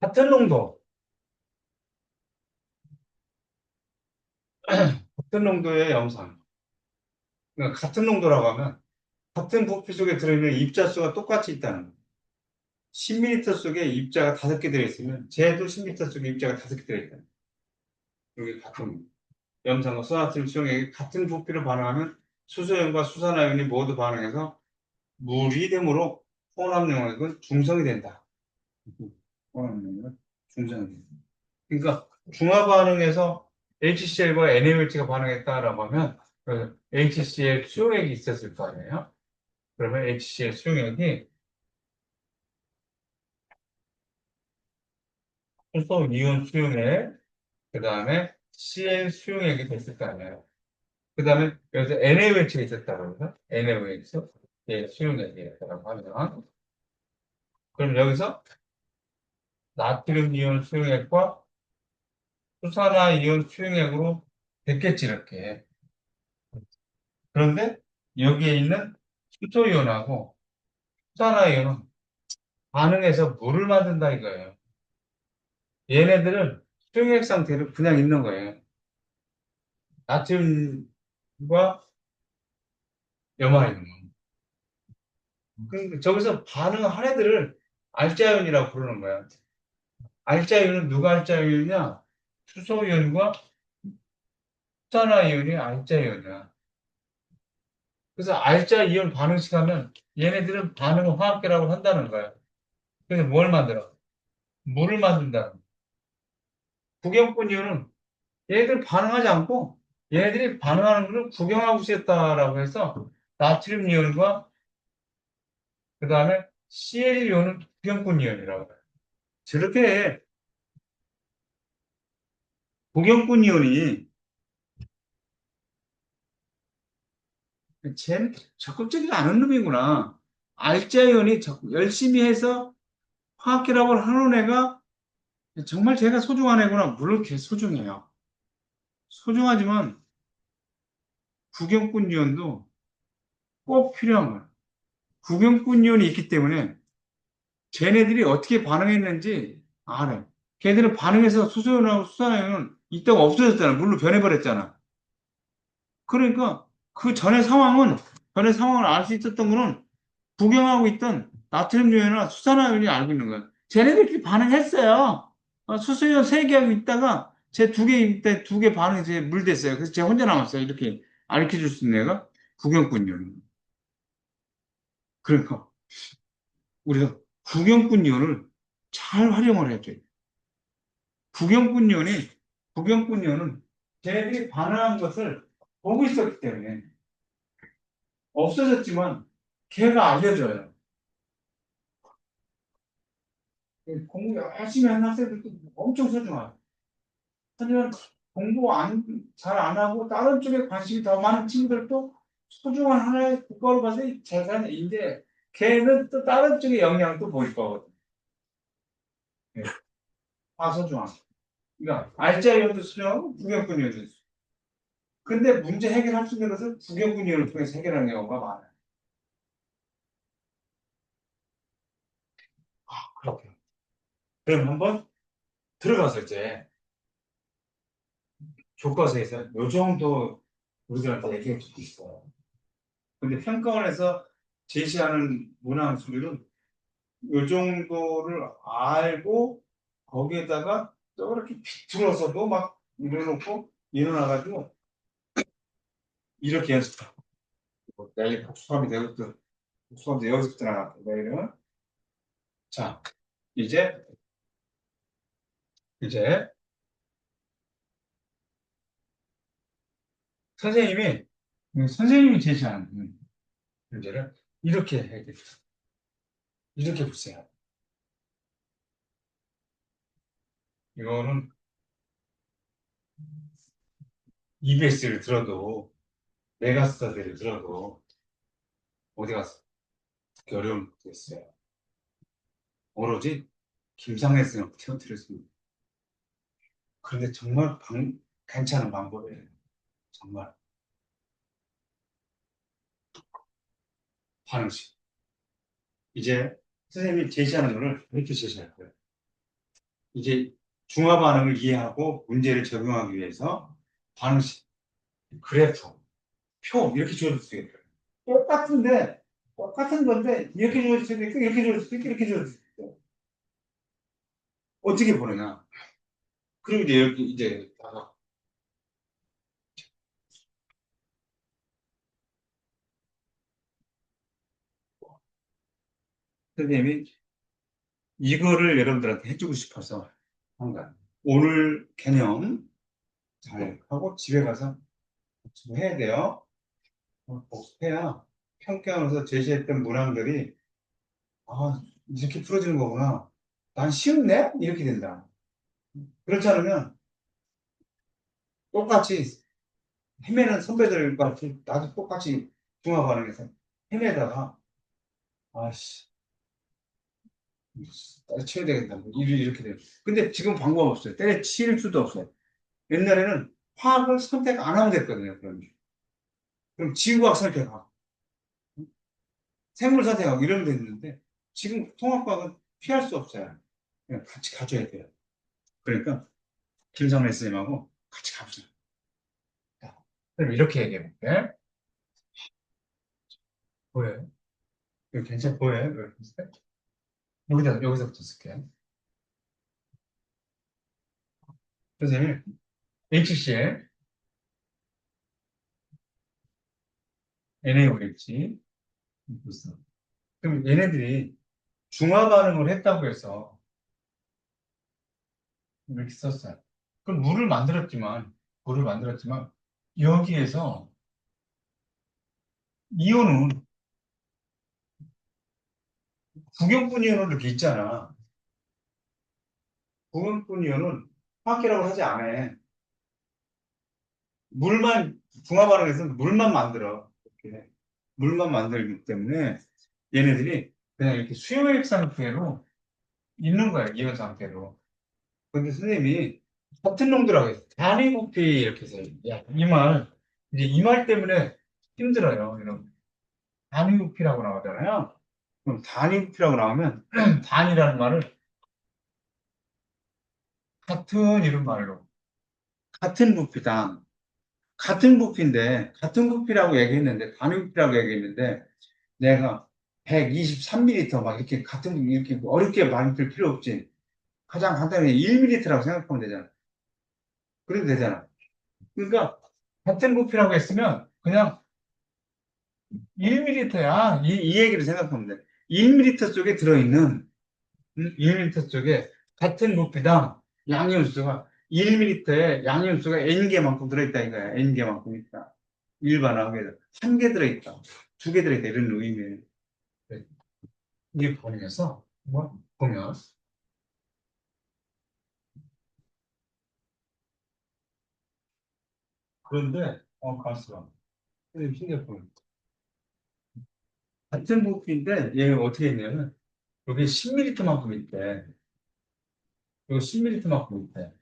같은 농도, 같은 농도의 염산. 그러니까 같은 농도라고 하면 같은 부피 속에 들어있는 입자수가 똑같이 있다는 거예요. 10ml 속에 입자가 5개 들어있으면 쟤도 10ml 속에 입자가 5개 들어있다. 여기 같은 염산과 수화투를 수용해 같은 부피로 반응하면 수소연과 수산화연이 모두 반응해서 물이 되므로 혼합용액은 중성이 된다. 혼합용액은 중성이 된다. 그러니까 중화 반응에서 HCl과 NaOH가 반응했다라고 하면 그 HCl 수용액이 있었을 거 아니에요? 그러면 HCl 수용액이 수소 이온 수용액, 그 다음에 Cl 수용액이 됐을 거 아니에요? 그 다음에 여기서 NaOH가 있었다고 해서 NaOH 예, 수용액이었다고 하면 그럼 여기서 나트륨 이온 수용액과 수산화 이온 수용액으로 됐겠지, 이렇게. 그런데 여기에 있는 수소이온하고 수산화 이온은 반응해서 물을 만든다 이거예요. 얘네들은 수용액 상태로 그냥 있는 거예요. 나트륨과 염화이온. 그러니까 저기서 반응한 애들을 알자이온이라고 부르는 거야. 알자이온은 누가 알자이온이냐? 수소이온과 수산화이온이 알자이온이야. 그래서 알자이온 반응식 하면 얘네들은 반응을 화학계라고 한다는 거야. 그래서 뭘 만들어? 물을 만든다. 구경꾼 이온은 얘네들 반응하지 않고 얘네들이 반응하는 것을 구경하고 있었다라고 해서 나트륨 이온과 그 다음에 CL 이온은 구경꾼 이온이라고 해요. 저렇게 구경꾼 이온이 쟤는 적극적이지 않은 놈이구나. 알자 이온이 열심히 해서 화학결합을 하는 애가 정말 제가 소중한 애구나. 물론 걔 소중해요. 소중하지만 구경꾼 이온도 꼭 필요한 거야. 구경꾼 이온이 있기 때문에 쟤네들이 어떻게 반응했는지 알아요. 걔들은 반응해서 수소연하고 수산화연은 이따가 없어졌잖아. 물로 변해버렸잖아. 그러니까 그 전의 상황을 알 수 있었던 거는 구경하고 있던 나트륨연이나 수산화연이 알고 있는 거야. 쟤네들끼리 반응했어요. 수소연 세 개하고 있다가 제 두 개, 이때 두 개 반응해서 물 됐어요. 그래서 쟤 혼자 남았어요. 이렇게 알려 줄 수 있는 애가 구경꾼이요. 그러니까 우리가 구경꾼이요를 잘 활용을 해야 돼. 구경꾼요는, 구경꾼요는 걔네들이 반응한 것을 보고 있었기 때문에 없어졌지만 걔가 알려줘요. 공부 열심히 하는 학생들도 엄청 소중해요. 하지만 공부 잘 안 하고 다른 쪽에 관심이 더 많은 친구들도 소중한 하나의 국가로 봐서 재산인데 걔는 또 다른 쪽에 영향도 보일 거거든. 예, 다 소중한. 그러니까 알짜이언도 소중하고 구경꾼이어도 소중하고. 근데 문제 해결할 수 있는 것을 구경꾼이어를 통해서 해결하는 경우가 많아요. 그렇게. 그럼 한번 들어가서 이제 교과서에서 요 정도 우리들한테 얘기해 주고 있어요. 근데 평가원에서 제시하는 문항 수리는 요 정도를 알고 거기에다가 저렇게 비틀어서도 막 이래놓고 일어나가지고 이렇게 연습하고 내일 복수하면 되겠든 복수하면 여기서부터 나갔다 내일은 자 이제 선생님이 선생님이 제시하는 문제를 이렇게 해야겠다. 이렇게 보세요. 이거는 EBS를 들어도 메가스터디를 들어도 어디 가서 어려운 것도 있어요. 오로지 김상래 쌤을 터뜨렸습니다. 그런데 정말 괜찮은 방법이에요. 정말 반응식. 이제 선생님이 제시하는 거를 이렇게 제시할 거예요. 이제 중화 반응을 이해하고 문제를 적용하기 위해서 반응식, 그래프, 표 이렇게 주어질 수 있어요. 똑같은데 똑같은 건데 이렇게 주어질 수도 있고 이렇게 주어질 수도 있고 이렇게 주어질 수도 있고 어떻게 보느냐. 그리고 이제 여기 이제 선생님이 이거를 여러분들한테 해주고 싶어서 한 거야. 오늘 개념 잘 하고 집에 가서 복습해야 돼요. 복습해야 평가하면서 제시했던 문항들이 이렇게 풀어지는 거구나. 난 쉬운데? 이렇게 된다. 그렇지 않으면 똑같이 헤매는 선배들과 나도 똑같이 중화 반응해서 헤매다가 아씨 때려쳐야 되겠다. 뭐 이렇게 돼요. 근데 지금 방법 없어요. 때려칠 수도 없어요. 옛날에는 화학을 선택 안 하면 됐거든요. 그럼 지구과학 선택하고, 생물 선택하고 이러면 됐는데, 지금 통합과학은 피할 수 없어요. 그냥 같이 가져야 돼요. 그러니까, 김성래 선생님하고 같이 가보자. 자, 그럼 이렇게 얘기해 볼게. 보여요? 이거 괜찮아 보여요? 이렇게 쓸 때? 여기서부터 쓸게요. 선생님, HCl, NaOH, 있어. 그럼 얘네들이 중화 반응을 했다고 해서 이렇게 썼어요. 그럼 물을 만들었지만, 여기에서 이온은, 구경분 이온은 이렇게 있잖아. 구경분 이온은 화학이라고 하지 않아. 물만, 중화 반응에서 물만 만들어. 이렇게. 물만 만들기 때문에 얘네들이 그냥 이렇게 수용액 상태로 있는 거야, 이온 상태로. 근데 선생님이 같은 놈들하고 있어. 단위부피 이렇게 해서, 야, 이제 이 말 때문에 힘들어요. 이런 단위부피라고 나오잖아요. 그럼 단위부피라고 나오면 단이라는 말을 같은 이런 말로 같은 부피당 같은 부피인데 같은 부피라고 얘기했는데 단위부피라고 얘기했는데 내가 123ml 막 이렇게 같은 부피 이렇게 어렵게 만들 필요 없지. 가장 간단하게 1ml라고 생각하면 되잖아. 그래도 되잖아. 그러니까 같은 부피라고 했으면 그냥 1ml야. 이 얘기를 생각하면 돼. 1ml 속에 들어있는 1ml 속에 같은 부피당 양이온수가 1ml에 양이온수가 N개만큼 들어있다 이거야. N개만큼 있다. 일반화학에서 3개 들어있다. 2개 들어있다. 이런 의미예요. 네. 이게 보면서 뭐 보면 그런데 가만있어. 신기해. 같은 부피인데 얘가 어떻게 했냐면 여기 10ml만큼 있대. 이거 10ml만큼 있대.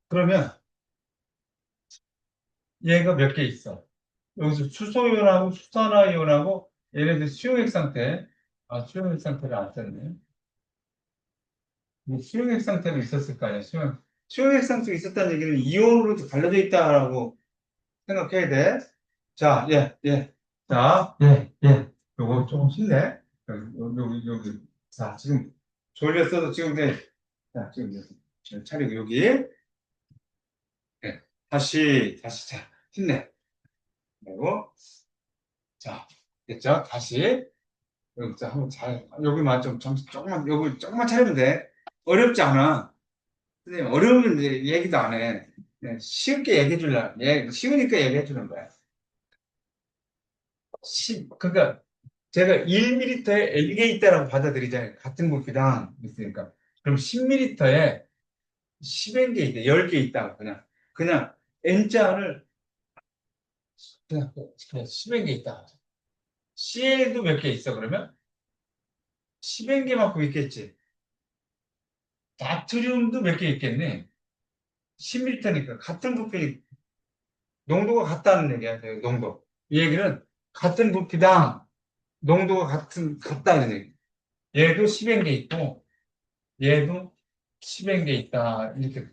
그러면 얘가 몇 개 있어? 여기서 수소이온하고 수산화이온하고 얘네들 수용액 상태. 아, 수용액 상태를 안 썼네. 뭐 수용액 상태도 있었을 거 아니야. 수용액 상태가 있었다는 얘기는 이온으로도 갈라져 있다라고 생각해야 돼. 자, 예, 예. 자, 예, 예. 요거 조금 쉽네. 여기. 자, 지금 졸렸어도 지금 자, 지금 차리고 여기. 예. 다시, 자, 힘내. 그리고, 자, 됐죠? 다시. 여기, 자, 한번 여기만 조금만, 여기 조금만 차리면 돼. 어렵지 않아. 선생님, 어려우면 이제 얘기도 안 해. 그냥 쉽게 얘기해 주려, 쉬우니까 얘기해 주는 거야. 그러니까, 제가 1ml에 N개 있다라고 받아들이잖아요. 같은 부피당 있으니까. 그럼 10ml에 10N개 있다, 10개 있다. 그냥 N자를 그냥 10N개 있다. CL도 몇 개 있어, 그러면? 10N개만큼 있겠지. 나트륨도 몇 개 있겠네. 10m니까 같은 부피 농도가 같다는 얘기야. 농도. 이 얘기는 같은 부피당 농도가 같다는 얘기. 얘도 10N개 있고 얘도 10N개 있다. 이렇게.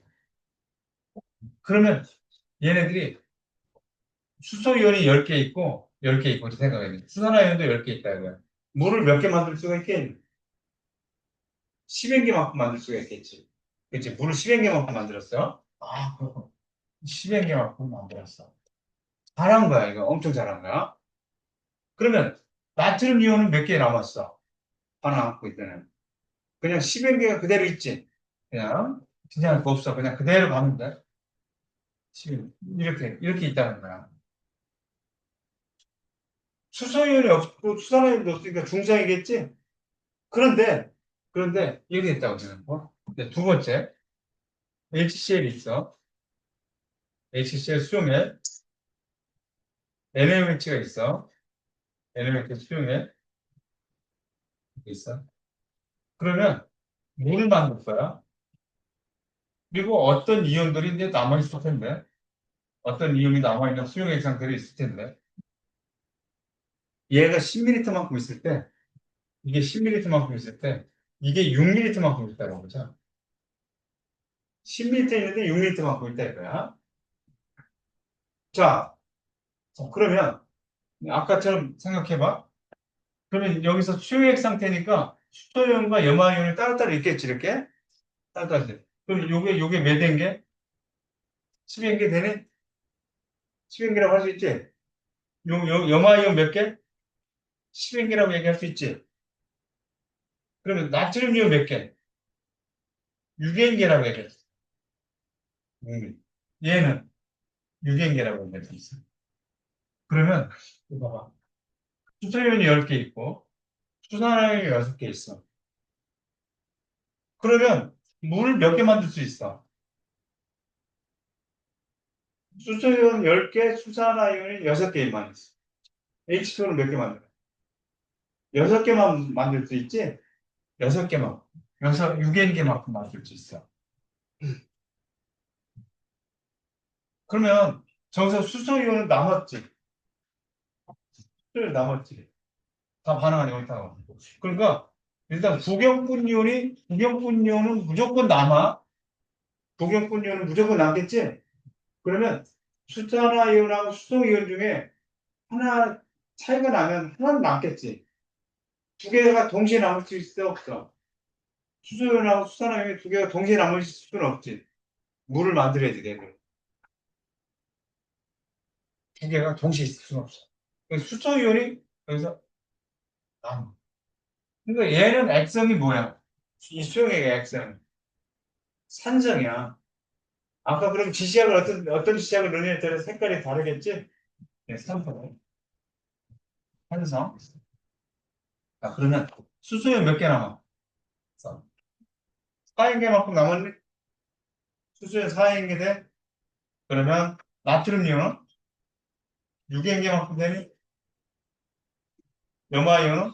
그러면 얘네들이 수소이온이 10개 있고 10개 있고 이렇게 생각해야 돼. 수산화이온도 10개 있다 이거야. 물을 몇 개 만들 수가 있겠니? 10N개만큼 만들 수가 있겠지. 그치? 물을 10N개만큼 만들었어. 아, 그렇군. 10N개만큼 만들었어. 잘한 거야, 이거. 엄청 잘한 거야. 그러면 나트륨 이온은 몇 개 남았어? 하나 갖고 있다는. 그냥 10N개가 그대로 있지. 그냥 거 없어. 그냥 그대로 가면 돼. 10, 이렇게 있다는 거야. 수소이온이 없고 수산화이온도 없으니까 중성이겠지? 그런데, 이렇게 있다고 생각해. 네, 두 번째, HCl 있어. HCl 수용액, NaOH가 있어. NaOH 수용액. 있어. 그러면 물을 만들 거야. 그리고 어떤 이온들이 이제 남아있을 텐데, 어떤 이온이 남아있는 수용 액상들이 있을 텐데, 얘가 10ml만큼 있을 때, 이게 10ml만큼 있을 때, 이게 6ml만큼 있다고 보자. 10ml 있는데 6ml만큼 있다 이거야. 자, 그러면 아까처럼 생각해봐. 그러면 여기서 수용액 상태니까 수소이온과 염화이온이 따로따로 있겠지, 이렇게? 따로따로. 그럼 요게 몇 행계? 10행계 되네? 10행계라고 할 수 있지? 염화이온 몇 개? 10행계라고 얘기할 수 있지? 그러면 나트륨이온 몇 개? 6행계라고 얘기했어. 얘는 6행계라고 얘기했어. 그러면, 이거 봐봐. 수소이온이 10개 있고, 수산화이온이 6개 있어. 그러면 물 몇 개 만들 수 있어? 수소이온 10개, 수산화이온이 6개만 있어. H2는 몇 개 만들어? 6개만 만들 수 있지? 6개만. 6개만큼 만들 수 있어. 그러면 저기서 수소이온은 남았지? 수소이온 남았지? 다 반응하지 못하고. 그러니까 일단 부경분이온은 무조건 남아. 부경분이온은 무조건 남겠지? 그러면 수산화이온하고 수소이온 중에 하나 차이가 나면 하나는 남겠지? 두 개가 동시에 남을 수 있어, 없어? 수소연하고 수산화염이 두 개가 동시에 남을 수는 없지. 물을 만들어야지, 걔를. 두 개가 동시에 있을 수는 없어. 수소이온이 여기서 남아. 그러니까 얘는 액성이 뭐야? 이 수용액의 액성. 산성이야. 아까 그럼 지시약을 어떤 지시약을 넣느냐에 따라 색깔이 다르겠지? 네, 산성. 산성. 자, 그러면 수소연 몇 개 남아? 4행계만큼 남았네? 수소연 4행계 돼? 그러면 나트륨이온은 6행계만큼 되니? 염화이온은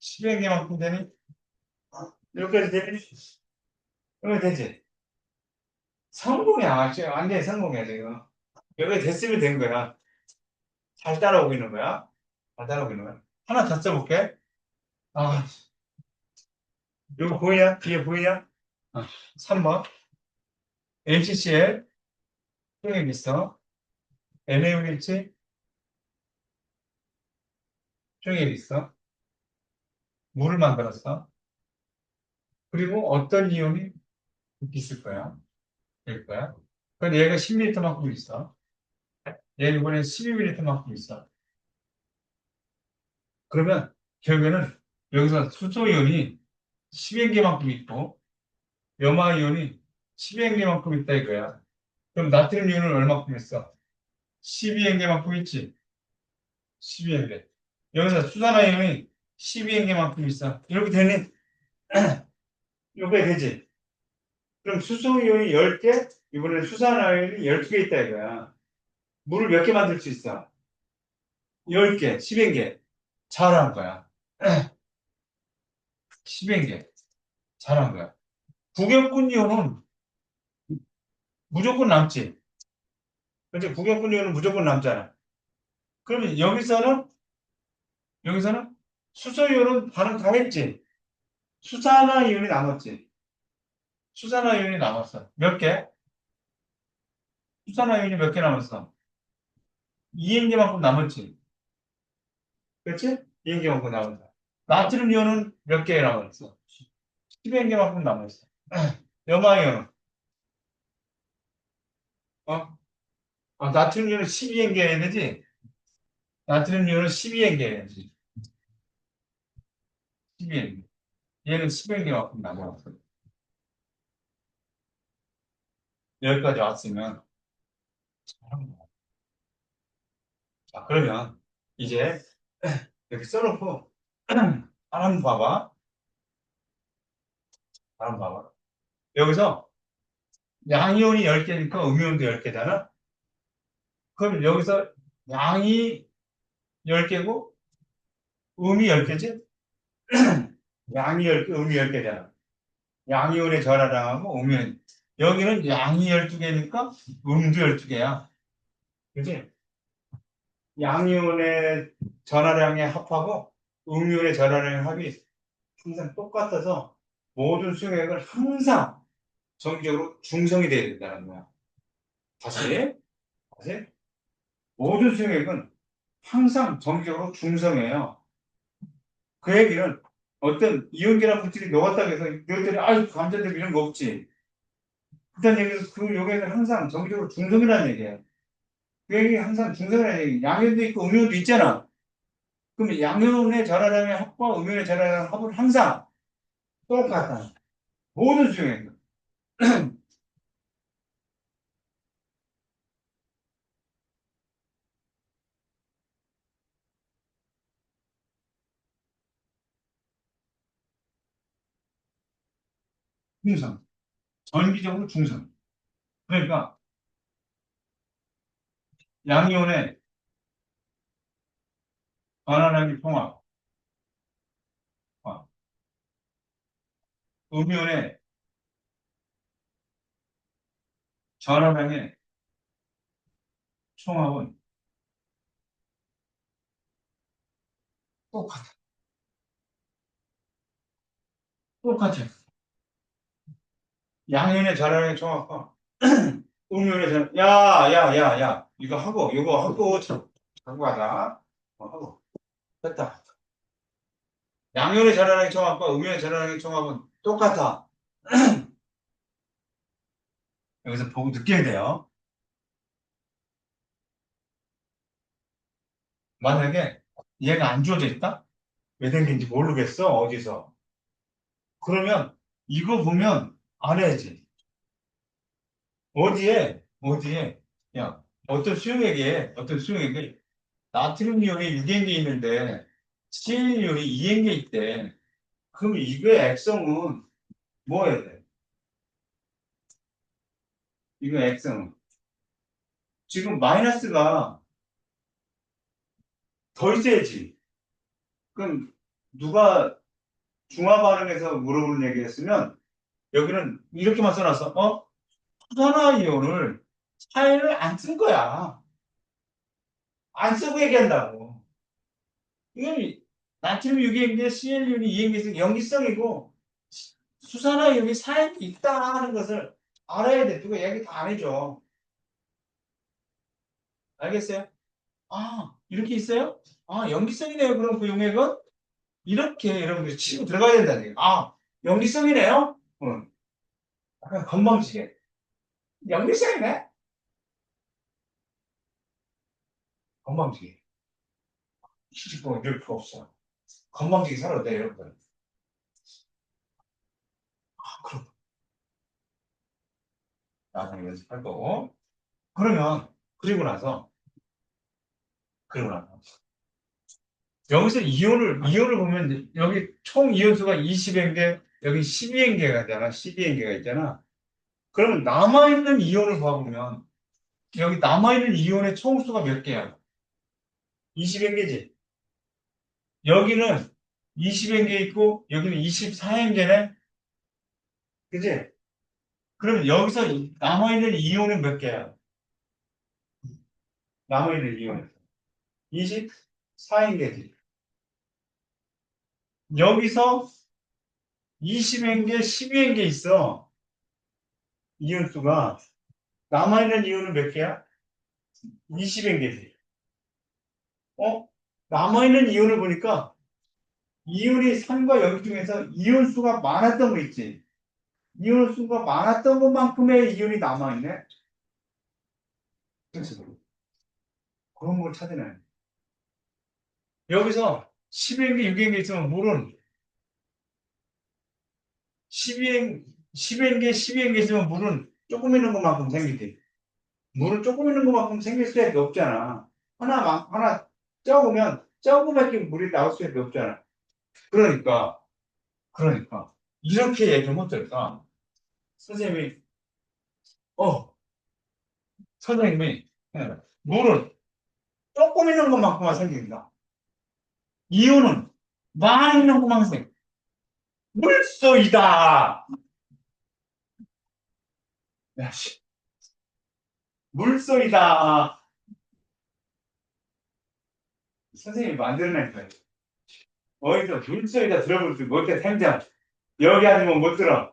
10행계만큼 되니? 여기까지 되니? 여기 되지? 성공이야. 지금 완전히 성공이야, 지금. 여기 됐으면 된 거야. 잘 따라오고 있는 거야. 잘 따라오고 있는 거야. 하나 더 써볼게. 아, 이거 보이냐? 뒤에 보이냐? 3번. HCl, 총액 있어. NaOH, 총액 있어. 물을 만들었어. 그리고 어떤 이온이 있을 거야. 될 거야. 근데 얘가 10m만큼 있어. 얘는 이번에 12m만큼 있어. 그러면 결국에는 여기서 수소이온이 10행계만큼 있고 염화이온이 12행계만큼 있다 이거야. 그럼 나트륨 이온은 얼마큼 있어? 12행계만큼 있지? 12행계. 여기서 수산화이온이 12행계만큼 있어. 이렇게 되니? 이렇게 되지? 그럼 수소이온이 10개, 이번에 수산화이온이 12개 있다 이거야. 물을 몇 개 만들 수 있어? 10개, 10행계. 잘한 거야. 10행계. 잘한 거야. 구경꾼 이온은 무조건 남지. 그렇지? 구경꾼 이온은 무조건 남잖아. 그러면 여기서는 수소이온은 반응 다 했지. 수산화이온이 남았지. 수산화이온이 남았어. 몇 개? 수산화이온이 몇 개 남았어? 2행계만큼 남았지. 그렇지? 2행계만큼 남았어. 나트륨 이온은 몇 개 남았어? 10행계만큼 남았어. 염화이온은 어? 나트륨 이온은 12행계 해야 되지? 나트륨 이온은 12행계 해야지. 12행계. 얘는 10행계만큼 남았어. 여기까지 왔으면 잘한 거야. 자, 그러면 이제 이렇게 써놓고 한번 봐봐. 한번 봐봐. 여기서 양이온이 10개니까 음이온도 10개잖아? 그럼 여기서 양이 10개고 음이 10개지? 양이 10개, 음이 10개잖아. 양이온의 전화량하고 음이온. 여기는 양이 12개니까 음도 12개야. 그지? 양이온의 전화량의 합하고 음이온의 전화량의 합이 항상 똑같아서 모든 수용액은 항상 정기적으로 중성이 돼야 된다는 거야. 다시, 다시. 모든 수용액은 항상 정기적으로 중성이에요. 그 얘기는 어떤 이온계나 물질이 녹았다고 해서 너희들이 아유 감자들 이런 거 없지. 그딴 얘기에서 그 요괴는 항상 정기적으로 중성이라는 얘기예요. 그 얘기 항상 중성이라는 얘기. 양면도 있고 음면도 있잖아. 그럼 양면의 전하량의 합과 음면의 전하량의 합은 항상 똑같다. 모든 수용액은. 중성. 전기적으로 중성. 그러니까 양이온의 전하량의 통합, 음이온의 전하량의 총합은 똑같아. 똑같아. 양면의 전하량의 총합과 음면의 전, 야. 이거 하고, 자고 가자. 하고. 됐다. 양면의 전하량의 총합과 음면의 전하량의 총합은 똑같아. 여기서 보고 느껴야 돼요. 만약에 얘가 안 주어져 있다? 왜 생긴지 모르겠어, 어디서. 그러면 이거 보면 알아야지. 어디에, 야, 어떤 수용액에 나트륨 이온이 6행계 있는데, CL 이온이 2행계 있대. 그럼 이거의 액성은 뭐여야 돼? 이거 액성은. 지금 마이너스가 더 있어야지. 그럼 누가 중화 반응에서 물어보는 얘기였으면 여기는 이렇게만 써놨어. 수산화 이온을 차이를 안 쓴 거야. 안 쓰고 얘기한다고. 이건 나트륨 6행계, CL 이온이 2행계에서 염기성이고 수산화 이온이 4행계 있다 하는 것을 알아야 돼. 누가 얘기 다 안 해줘. 알겠어요? 아, 이렇게 있어요? 아, 염기성이네요. 그럼 그 용액은? 이렇게 여러분들이 치고 들어가야 된다는 얘기예요. 아, 염기성이네요? 응. 약간 건방지게. 염기성이네? 건방지게. 시집보면 이럴 필요 없어. 건방지게 살아도 돼, 여러분. 그럼 나중에 연습할 거고. 그러면, 그리고 나서, 그리고 나서. 여기서 이온을 보면, 여기 총 이온수가 20행계, 여기 12행계가 있잖아. 12행계가 있잖아. 그러면 남아있는 이온을 봐보면, 여기 남아있는 이온의 총수가 몇 개야? 20행계지. 여기는 20행계 있고, 여기는 24행계네? 그지? 그럼 여기서 남아있는 이온은 몇 개야? 남아있는 이온은. 24행계지. 여기서 20행계, 12행계 있어. 이온수가. 남아있는 이온은 몇 개야? 20행계지. 남아있는 이온을 보니까 이온이 3과 0 중에서 이온수가 많았던 거 있지. 이온수가 많았던 것만큼의 이온이 남아있네. 그래서 그런 걸 찾아내. 여기서 10행계, 6행계 있으면 물은 12행, 10행계, 12행계 있으면 물은 조금 있는 것만큼 생기지. 물은 조금 있는 것만큼 생길 수밖에 없잖아. 하나 적으면 조그맣게 물이 나올 수밖에 없잖아. 그러니까, 그러니까. 이렇게 얘기하면 어떨까? 선생님이, 어, 선생님이, 물은 조금 있는 것만큼만 생긴다. 이온은 많이 있는 구멍생. 물소이다. 야, 씨. 물소이다. 선생님이 만들어낸 요 어디서 물소이다 들어볼 줄 못해, 생장. 여기 아니면 못 들어.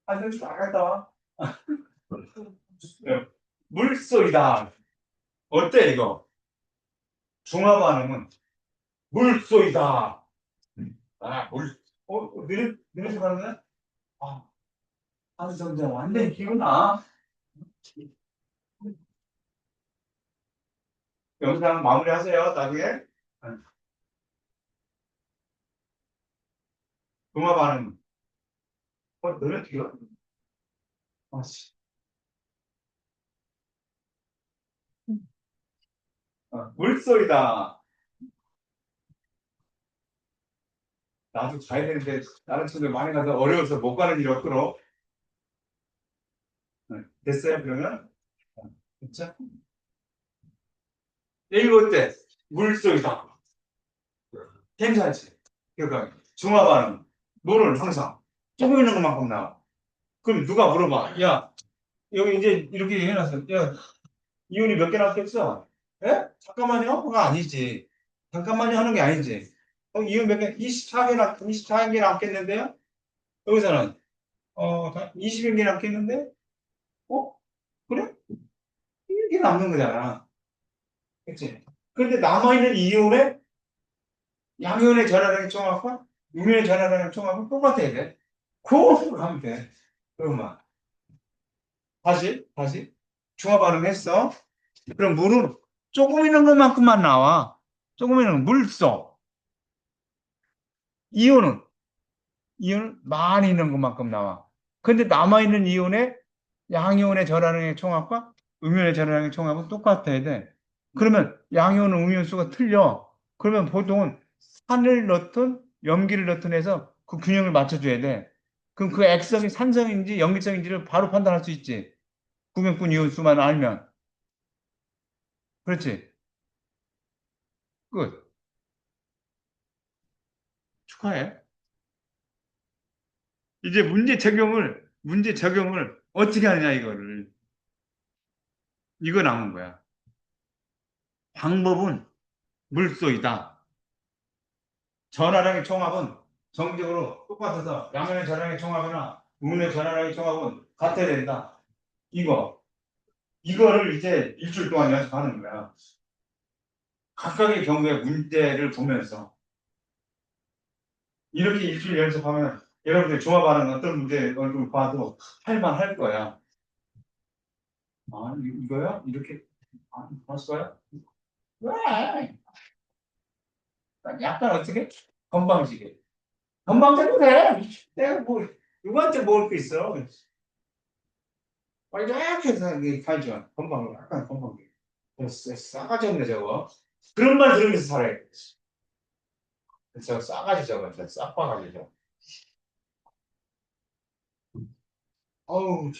아, 좀 나갔다 와. 물소이다. 어때, 이거? 중화 반응은 물소이다. 아, 느려서 가는 거야? 아, 한성장 완전 기구나. 영상 마무리하세요, 나중에. 중화 반응. 너네 뒤로? 아, 씨. 물소리다. 나도 가야 되는데, 다른 친구들 많이 가서 어려워서 못 가는 일이 없도록. 됐어요, 그러면? 진짜? 이거 어때? 물소리다. 괜찮지? 그러니까, 중화 반응. 물은 항상 조금 있는 것만큼 나와. 그럼 누가 물어봐. 야, 여기 이제 이렇게 해놨어. 야, 이윤이 몇 개 남겠어? 예? 잠깐만요? 그거 아니지. 잠깐만요 하는 게 아니지. 이윤 몇 개? 24개 남겠는데요? 여기서는, 20개 남겠는데? 어? 그래? 이렇게 남는 거잖아. 그치? 그런데 남아있는 이윤의 양이윤의 전화량의 총합과 유윤의 전화량의 총합은 똑같아야 돼. 그거 하면 돼. 그러면. 다시. 중화 발음했어. 그럼 물은 조금 있는 것만큼만 나와. 조금 있는 물소. 이온은 많이 있는 것만큼 나와. 근데 남아있는 이온의 양이온의 전하량의 총합과 음이온의 전하량의 총합은 똑같아야 돼. 그러면 양이온은 음이온수가 틀려. 그러면 보통은 산을 넣든 염기를 넣든 해서 그 균형을 맞춰줘야 돼. 그럼 그 액성이 산성인지 염기성인지를 바로 판단할 수 있지. 구명분 이온수만 알면. 그렇지. 끝. 축하해. 이제 문제 적용을 어떻게 하느냐, 이거를. 이거 남은 거야. 방법은 물소이다. 전화량의 총합은 정적으로 똑같아서 양면의 전화량의 총합이나 우문의 전화량의 총합은 같아야 된다. 이거를 이제 일주일 동안 연습하는 거야. 각각의 경우의 문제를 보면서 이렇게 일주일 연습하면 여러분들 조합하는 어떤 문제 얼굴 봐도 할만할 거야. 아, 이거야? 이렇게 봤어요? 왜? 약간 어떻게? 건방지게. 건방져도 돼. 내가 뭐 누구한테 먹을 게 있어. 빨리 이렇게 해서 살죠. 건방, 약간 건방져. 싸가지 없네, 저거. 그런 말 들으면서 살아야 돼. 저 싸가지 저거, 저 싹바가지 저거. 어우,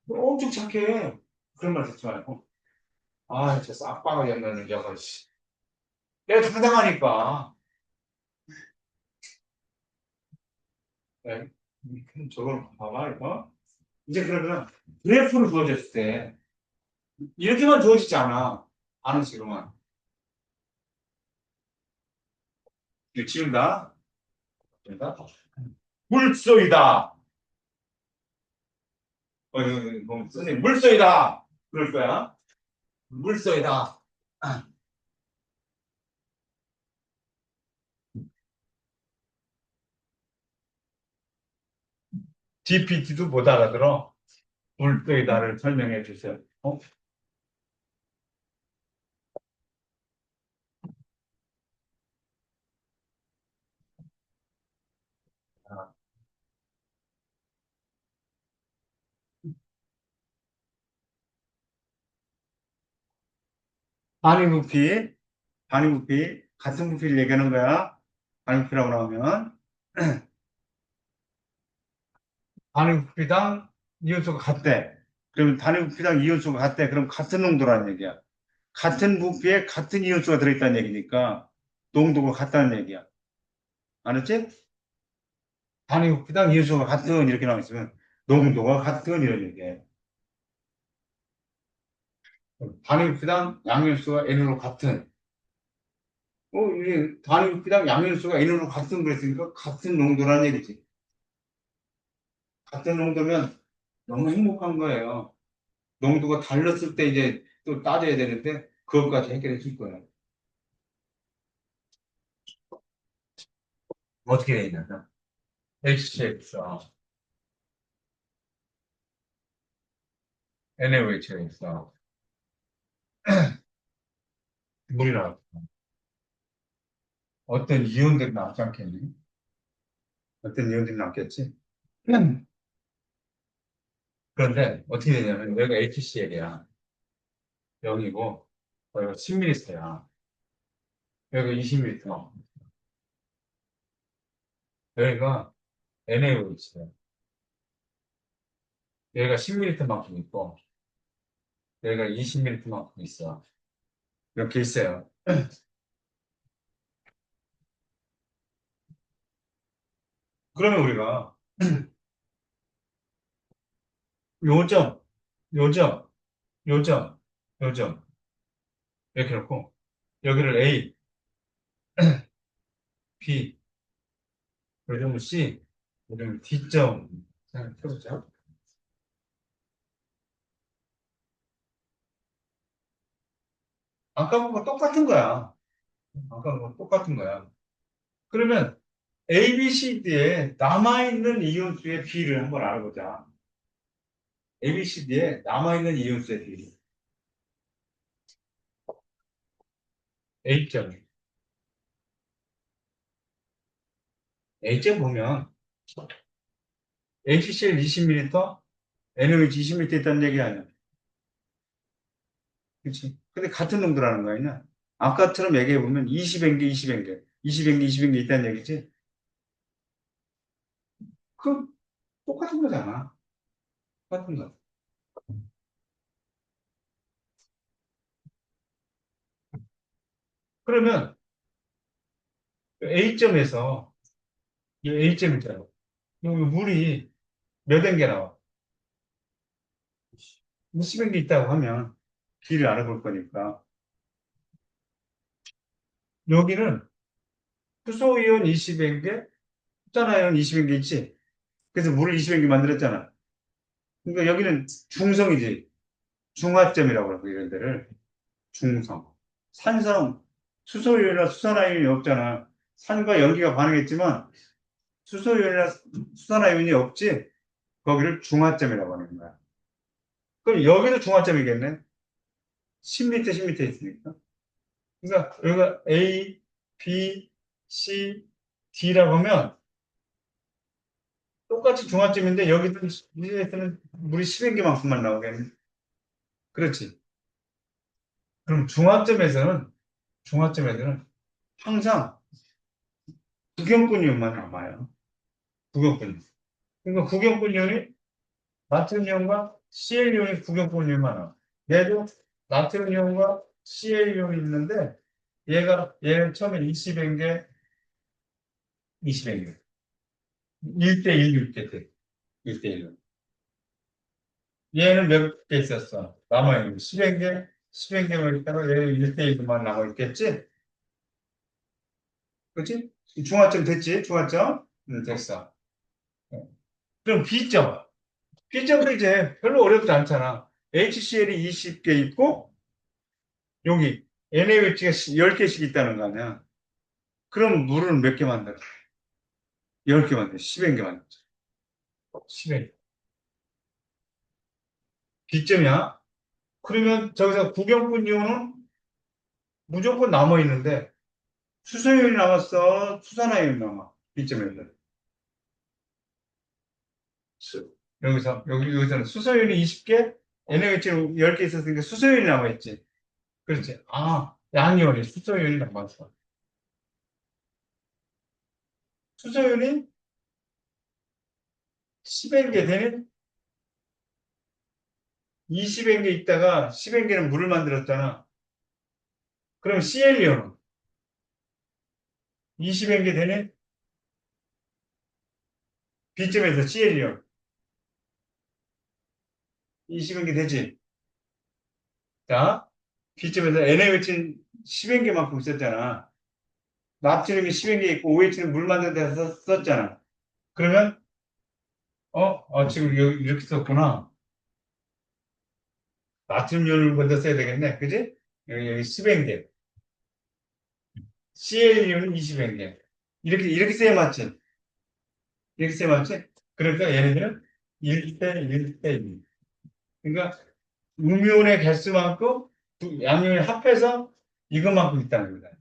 엄청 착해. 그런 말 듣지 말고. 아, 저 싹바가지 없는 저거, 씨. 내가 당당하니까. 네. 저걸 봐봐, 이거. 이제 그러면 그래프를 주어졌을 때, 이렇게만 주어지지 않아. 아는 식으로만. 이거 지운다. 지운다. 물소이다. 선생님, 물소이다. 그럴 거야. 물소이다. GPT도 못 알아들어. 물소이다를 설명해 주세요. 아, 반응부피, 반응부피, 같은 부피를 얘기하는 거야. 반응부피라고 나오면. 반응부피당 이온수가 같대. 그럼 반응부피당 이온수가 같대. 그럼 같은 농도라는 얘기야. 같은 부피에 같은 이온수가 들어있다는 얘기니까 농도가 같다는 얘기야. 알았지? 단위 부피당 이온수가 같은 이렇게 나와 있으면 농도가 같은 이런 얘기야. 단위 부피당 양元수가 N으로 같은. 이게 단위 부피당 양元수가 N으로 같은 그랬으니까 같은 농도라는 얘기지. 같은 농도면 너무 행복한 거예요. 농도가 달랐을 때 이제 또 따져야 되는데 그것까지 해결해 줄 거예요. 어떻게 돼 있냐면 HCX, NaOH가 있어. 물이 나와. 어떤 이온들이 나오지 않겠니? 어떤 이온들이 나왔겠지? 그런데 어떻게 되냐면 여기가 HCl이야. 0이고 여기가 10ml야. 여기가 20m. 여기가 NaOH야. 여기가 10ml만큼 있고 여기가 20ml만큼 있어. 이렇게 있어요. 그러면 우리가 요점, 요점, 요점, 요점 이렇게 놓고 여기를 A, B, 요점을 C, 요점을 D점 생각해보자. 아까 보고 똑같은 거야. 아까 보고 똑같은 거야. 그러면 A, B, C, D에 남아있는 이온수의 비를 한번 알아보자. A, B, C, D에 남아있는 이온수의 비. A점. A점 보면 HCl 20ml, NaOH 20ml 있다는 얘기 아니야. 그렇지? 근데 같은 농도라는 거 아니냐? 아까처럼 얘기해보면 20N개, 20N개, 20N개, 20N개 있다는 얘기지? 그 똑같은 거잖아. 똑같은 거. 그러면 A점에서 이 A점 있잖아. 여기 물이 몇 N개 나와? 20N개 있다고 하면 길을 알아볼 거니까 여기는 수소이온 20N개, 수산화이온 20N개 있지? 그래서 물을 20N개 만들었잖아. 그러니까 여기는 중성이지. 중화점이라고 그러고 이런 데를. 중성. 산성, 수소이온이나 수산화이온이 없잖아. 산과 연기가 반응했지만 수소이온이나 수산화이온이 없지. 거기를 중화점이라고 하는 거야. 그럼 여기도 중화점이겠네. 10m, 10m 있으니까. 그러니까 여기가 A, B, C, D라고 하면 똑같이 중화점인데 여기도 위에서는 물이 10개만큼만 나오겠네. 그렇지. 그럼 중화점에서는 항상 구경꾼이온만 남아요. 구경꾼. 그러니까 구경꾼이온이 나트륨이온과 Cl이온이 구경꾼이온만 남아. 얘도 나트륨이온과 Cl이온이 있는데 얘는 처음에 20개, 20개. 1대1 이렇게 돼. 1대1로. 얘는 몇 개 있었어? 남아있는 10개, 10개만 있다가 얘는 1대1만 남아있겠지? 그치? 중화점 됐지? 중화점? 됐어. 그럼 B점. B점도 이제 별로 어렵지 않잖아. HCl이 20개 있고, 여기 NaOH가 10개씩 있다는 거 아니야. 그럼 물은 몇 개 만들어? 10개 만들어. 10개 만들어. 10개. B점이야? 그러면 저기서 구경분 이온은 무조건 남아있는데, 수소이온이 남았어? 수산화이온이 남아? B점에서. 여기서는 수소연이 20개, NaOH는 10개 있었으니까 수소연이 남아있지. 그렇지. 아, 양이온이 수소연이 남았어. 수소연이 10개 되는 20개 있다가 10개는 물을 만들었잖아. 그럼 CL이요. 20개 되네? B점에서 CL이요. 20개 되지? 자, B점에서 N의 외친 10개만큼 썼잖아. 나트륨이 10개 있고 OH는 물 만드는 데서 썼잖아. 그러면, 지금 이렇게 썼구나. 나트륨 먼저 써야 되겠네. 그지? 여기 10개. CL이는 20개. 이렇게 써야 맞지? 이렇게 써야 맞지? 그러니까 얘네들은 1대 1대 2. 그러니까 음이온의 개수만큼 양이온이 합해서 이것만큼 있다는 거다.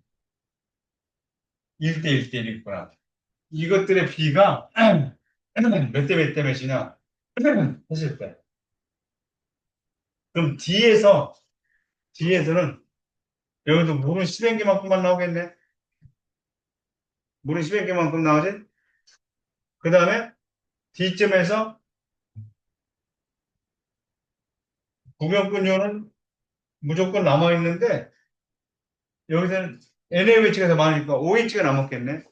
1대 1대 1이구나. 이것들의 비가 몇 대 몇 대 몇이냐 했을 때. 그럼 뒤에서는 여기도 물은 10개만큼만 나오겠네. 물은 10개만큼 나오지? 그 다음에 D점에서 구경꾼요는 무조건 남아있는데 여기서는 NaOH가 더 많으니까 OH가 남았겠네.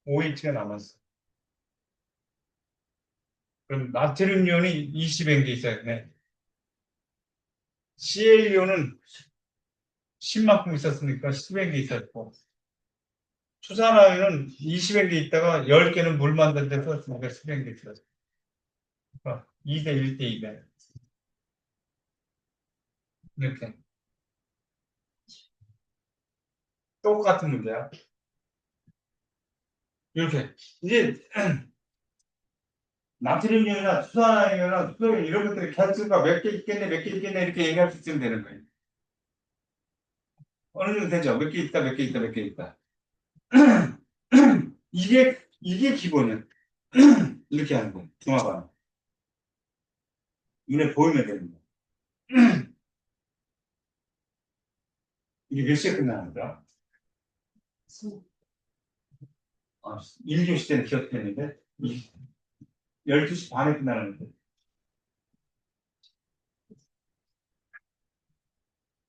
OH가 남았어. 그럼 나트륨 이온이 20개 있어야겠네. Cl이온은 10만큼 있었으니까 10개 있었고 수산화유는 20개 있다가 10개는 물 만든 데 썼으니까 10개 있었어. 그러니까 2대 1대 2대 이렇게 똑같은 문제야. 이렇게 이제 나트륨이나 수산화유나 수소유 이런 것들이 개수가 몇 개 있겠네 몇 개 있겠네 이렇게 얘기할 수 있으면 되는 거예요. 어느 정도 되죠? 몇 개 있다 몇 개 있다 몇 개 있다. 이게 기본이야. 이렇게 하는 거예요. 중화가 눈에 보이면 되는 거야. 이게 몇 시에 끝나는 거야? 1교시 때는 기억했는데 12시 반에 끝나는데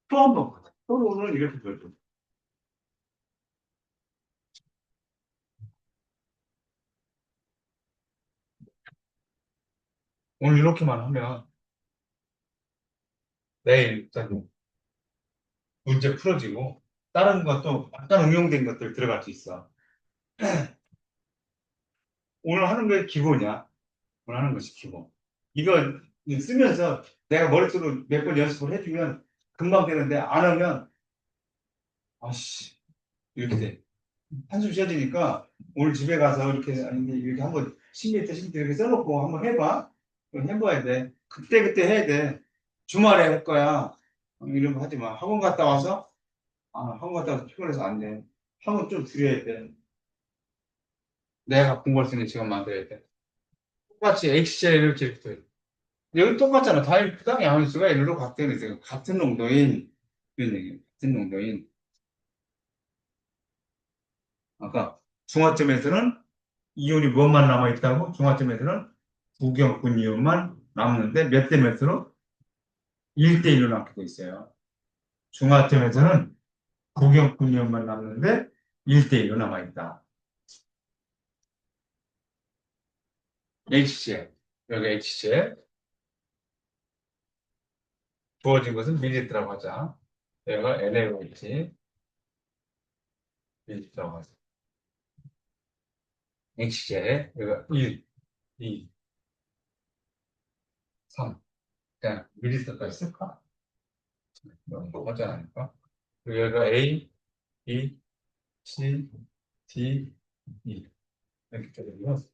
또 한 번 보자. 또 오늘 이렇게 보여줘. 오늘 이렇게만 하면 내일 일단 문제 풀어지고 다른 것도 약간 응용된 것들 들어갈 수 있어. 오늘 하는 게 기본이야. 오늘 하는 것이 기본. 이거 쓰면서 내가 머릿속으로 몇 번 연습을 해주면 금방 되는데 안 하면 아씨 이렇게 돼. 한숨 쉬어지니까 오늘 집에 가서 이렇게 아니 이렇게 한번 10m 10m 이렇게 써놓고 한번 해봐. 그건 해봐야 돼. 그때 해야 돼. 주말에 할 거야. 이런 거 하지 마. 학원 갔다 와서 학원 갔다 와서 피곤해서 안 돼. 학원 좀 줄여야 돼. 내가 공부할 수 있는 시간 만들어야 돼. 똑같이 HCl 이렇게 돼. 여기 똑같잖아. 다이프당 양수가 일로 같은 같은 농도인 이런 얘기. 같은 농도인. 아까 중화점에서는 이온이 무엇만 남아있다고? 중화점에서는 부경분 이온만 남는데 몇 대 몇으로? 1대 1로 남고 있어요. 중화점에서는 부경분 이온만 남는데 1대 1로 남아있다. HCl. 여기 HCl. 주어진 것은 밀리트라고 하자. 여기가 NaOH. 밀리트라고 하자. HCl. 여기가 1, 2, 3. 그냥 밀리트까지 쓸까? 너무 하지 않을까? 그리고 여기가 A, B, C, D, E. 이렇게 되면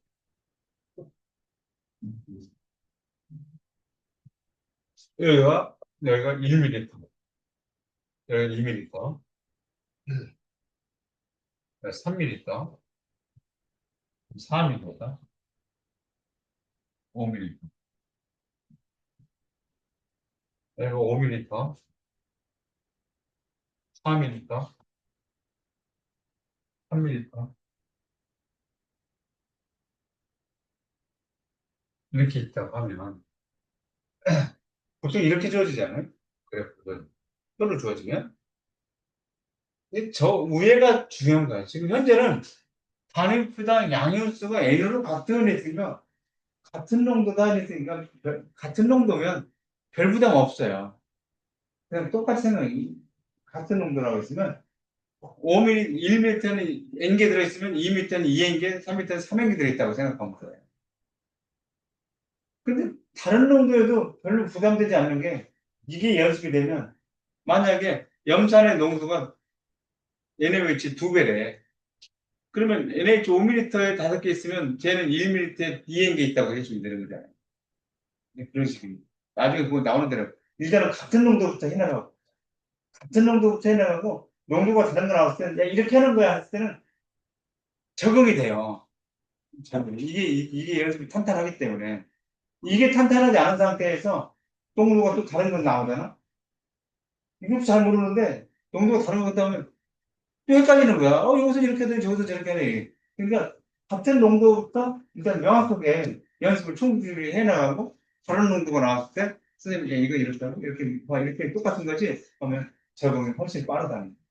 여기가 1ml, 여기가 2ml, 3ml, 4ml, 5ml, 여기가 5ml, 4ml, 3ml 이렇게 있다고 하면 보통 이렇게 주어지지 않아요? 그래, 그건. 혈로 주어지면. 근데 저 위에가 중요한 거야. 지금 현재는 단위수당 양위수가 A로 같은 애니까 같은 농도다 했으니까 같은 농도면 별 부담 없어요. 그냥 똑같이 생각이 같은 농도라고 했으면 5mm, 1m는 N개 들어있으면 2m는 2N개, 3m는 3N개 들어있다고 생각하면 돼요. 근데 다른 농도에도 별로 부담되지 않는 게 이게 연습이 되면 만약에 염산의 농도가 NaOH 2배래. 그러면 NaOH 5ml에 5개 있으면 쟤는 1ml에 2N개 있다고 해주면 되는 거잖아요. 네, 그런 식입니다. 나중에 그거 나오는 대로 일단은 같은 농도부터 해나가고 같은 농도부터 해나가고 농도가 다른 거 나왔을 때는 야, 이렇게 하는 거야 했을 때는 적응이 돼요. 이게 연습이 탄탄하기 때문에 이게 탄탄하지 않은 상태에서 농도가 또 다른 건 나오잖아. 이것도 잘 모르는데 농도가 다른 것 나오면 또 헷갈리는 거야. 여기서 이렇게 하더니 저기서 저렇게 하네. 그러니까 같은 농도부터 일단 명확하게 연습을 충분히 해나가고 다른 농도가 나왔을 때 선생님 이거 이렇다고 이렇게 봐 이렇게 똑같은 거지 하면 적응이 훨씬 빠르다는 거야.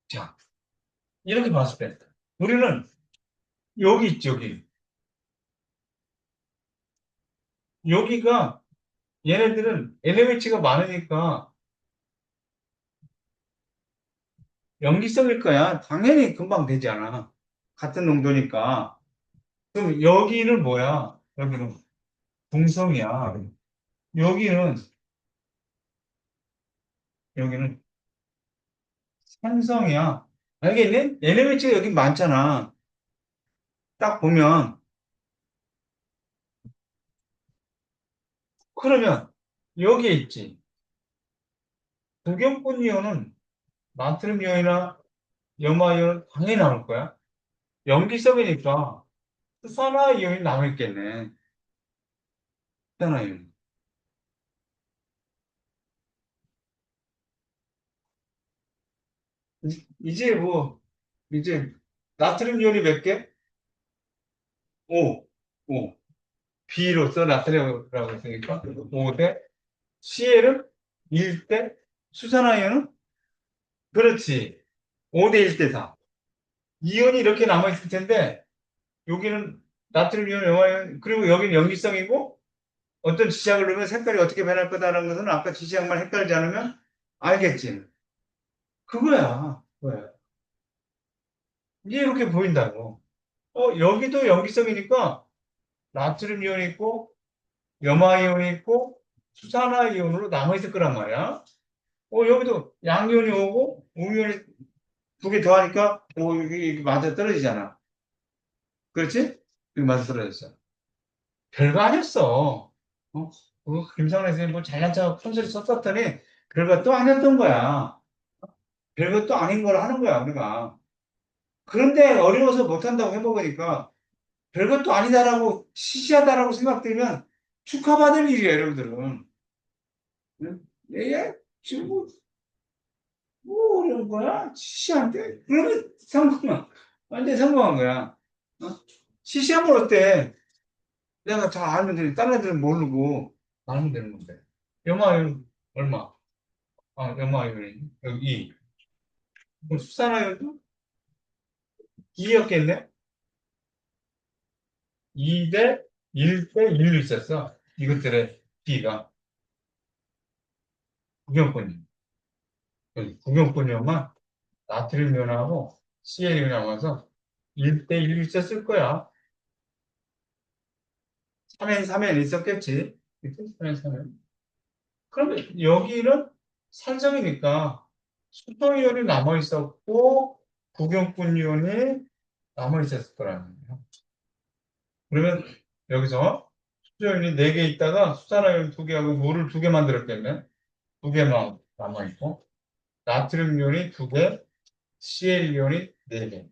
자, 이렇게 봤을 때 우리는 여기 있죠, 여기. 여기가 얘네들은 LMH가 많으니까 염기성일 거야. 당연히 금방 되지 않아. 같은 농도니까. 그럼 여기는 뭐야? 여기는 중성이야. 여기는 여기는 산성이야. 알겠니? LMH가 여기 많잖아. 딱 보면 그러면 여기에 있지. 부경분 이온은 나트륨 이온이나 염화 이온은 당연히 나올 거야. 염기성이니까 수산화 이온이 남아있겠네. 수산화 이온. 이제 뭐 이제 나트륨 이온이 몇 개? 5. 5. B로서 나트륨이라고 했으니까 5대 CL은 1대 수산화이온은 그렇지 5대 1대 4. 이온이 이렇게 남아있을 텐데 여기는 나트륨 이온, 염화이온 그리고 여기는 염기성이고 어떤 지시약을 넣으면 색깔이 어떻게 변할 거다라는 것은 아까 지시약만 헷갈리지 않으면 알겠지. 그거야. 그거야. 이게 이렇게 보인다고. 여기도 염기성이니까 나트륨 이온이 있고 염화이온이 있고 수산화이온으로 남아있을 거란 말이야. 여기도 양이온이 오고 음이온이 두 개 더하니까 이게 맞아 떨어지잖아. 그렇지? 이게 맞아 떨어졌어. 별거 아니었어. 김상래 선생님 뭐 잘난 척 컨설을 썼었더니 별거 또 아니었던 거야. 별거 또 아닌 걸 하는 거야 우리가. 그런데 어려워서 못한다고 해먹으니까 별것도 아니다라고 시시하다라고 생각되면 축하받을 일이야 여러분들은. 응? 얘 지금 뭐 어려운 거야? 시시한데? 그러면 성공한, 완전 성공한 거야. 어? 시시한 걸 어때? 내가 다 알면 되지. 다른 애들은 모르고 알면 되는 건데. 염화율 얼마? 염화율이 여기 2. 그럼 수산화율도 2였겠네? 2 대 1 대 1로 있었어. 이것들의 B가 구경권이. 구경권이었만 나트륨 이온하고 CL 이온이 나와서 1 대 1로 있었을 거야. 3엔 3엔 있었겠지. 그치? 3엔 3엔. 그러면 여기는 산성이니까 수소이온이 남아 있었고 구경꾼 이온이 남아 있었을 거라는 거예요. 그러면 여기서 수소이온이 4개 있다가 수산화이온 2개하고 물을 2개 만들었겠네. 2개만 남아 있고 나트륨 이온이 2개, CL 이온이 4개.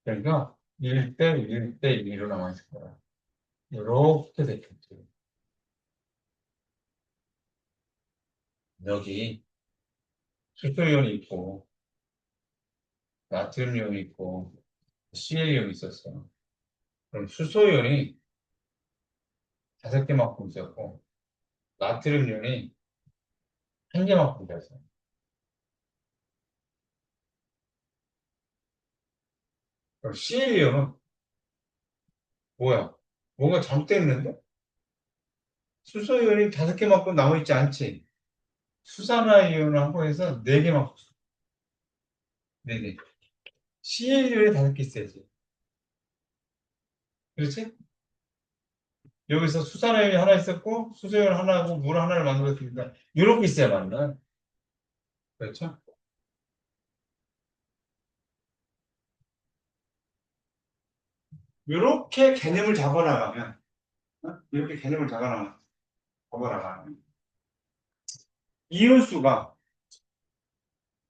그러니까 1대 1대 1로 남아 있을 거야. 이렇게 됐겠지. 여기 수소이온이 있고 나트륨 이온이 있고 CL 이온이 있었어. 그럼 수소이온이 5개 맞고 있었고, 나트륨 이온이 1개 맞고 있었어. 그럼 Cl이온은 뭐야? 뭔가 잘못됐는데? 수소이온이 5개 맞고 나머지 않지? 수산화이온을 한번 해서 4개 맞고 있어. 4개. Cl이온이 5개 있어야지. 그렇지? 여기서 수산화이온이 하나 있었고, 수소이온 하나하고 물 하나를 만들었으니까, 이렇게 있어야 맞나? 그렇죠? 이렇게 개념을 잡아나가면, 이렇게 개념을 잡아나가면, 이온수가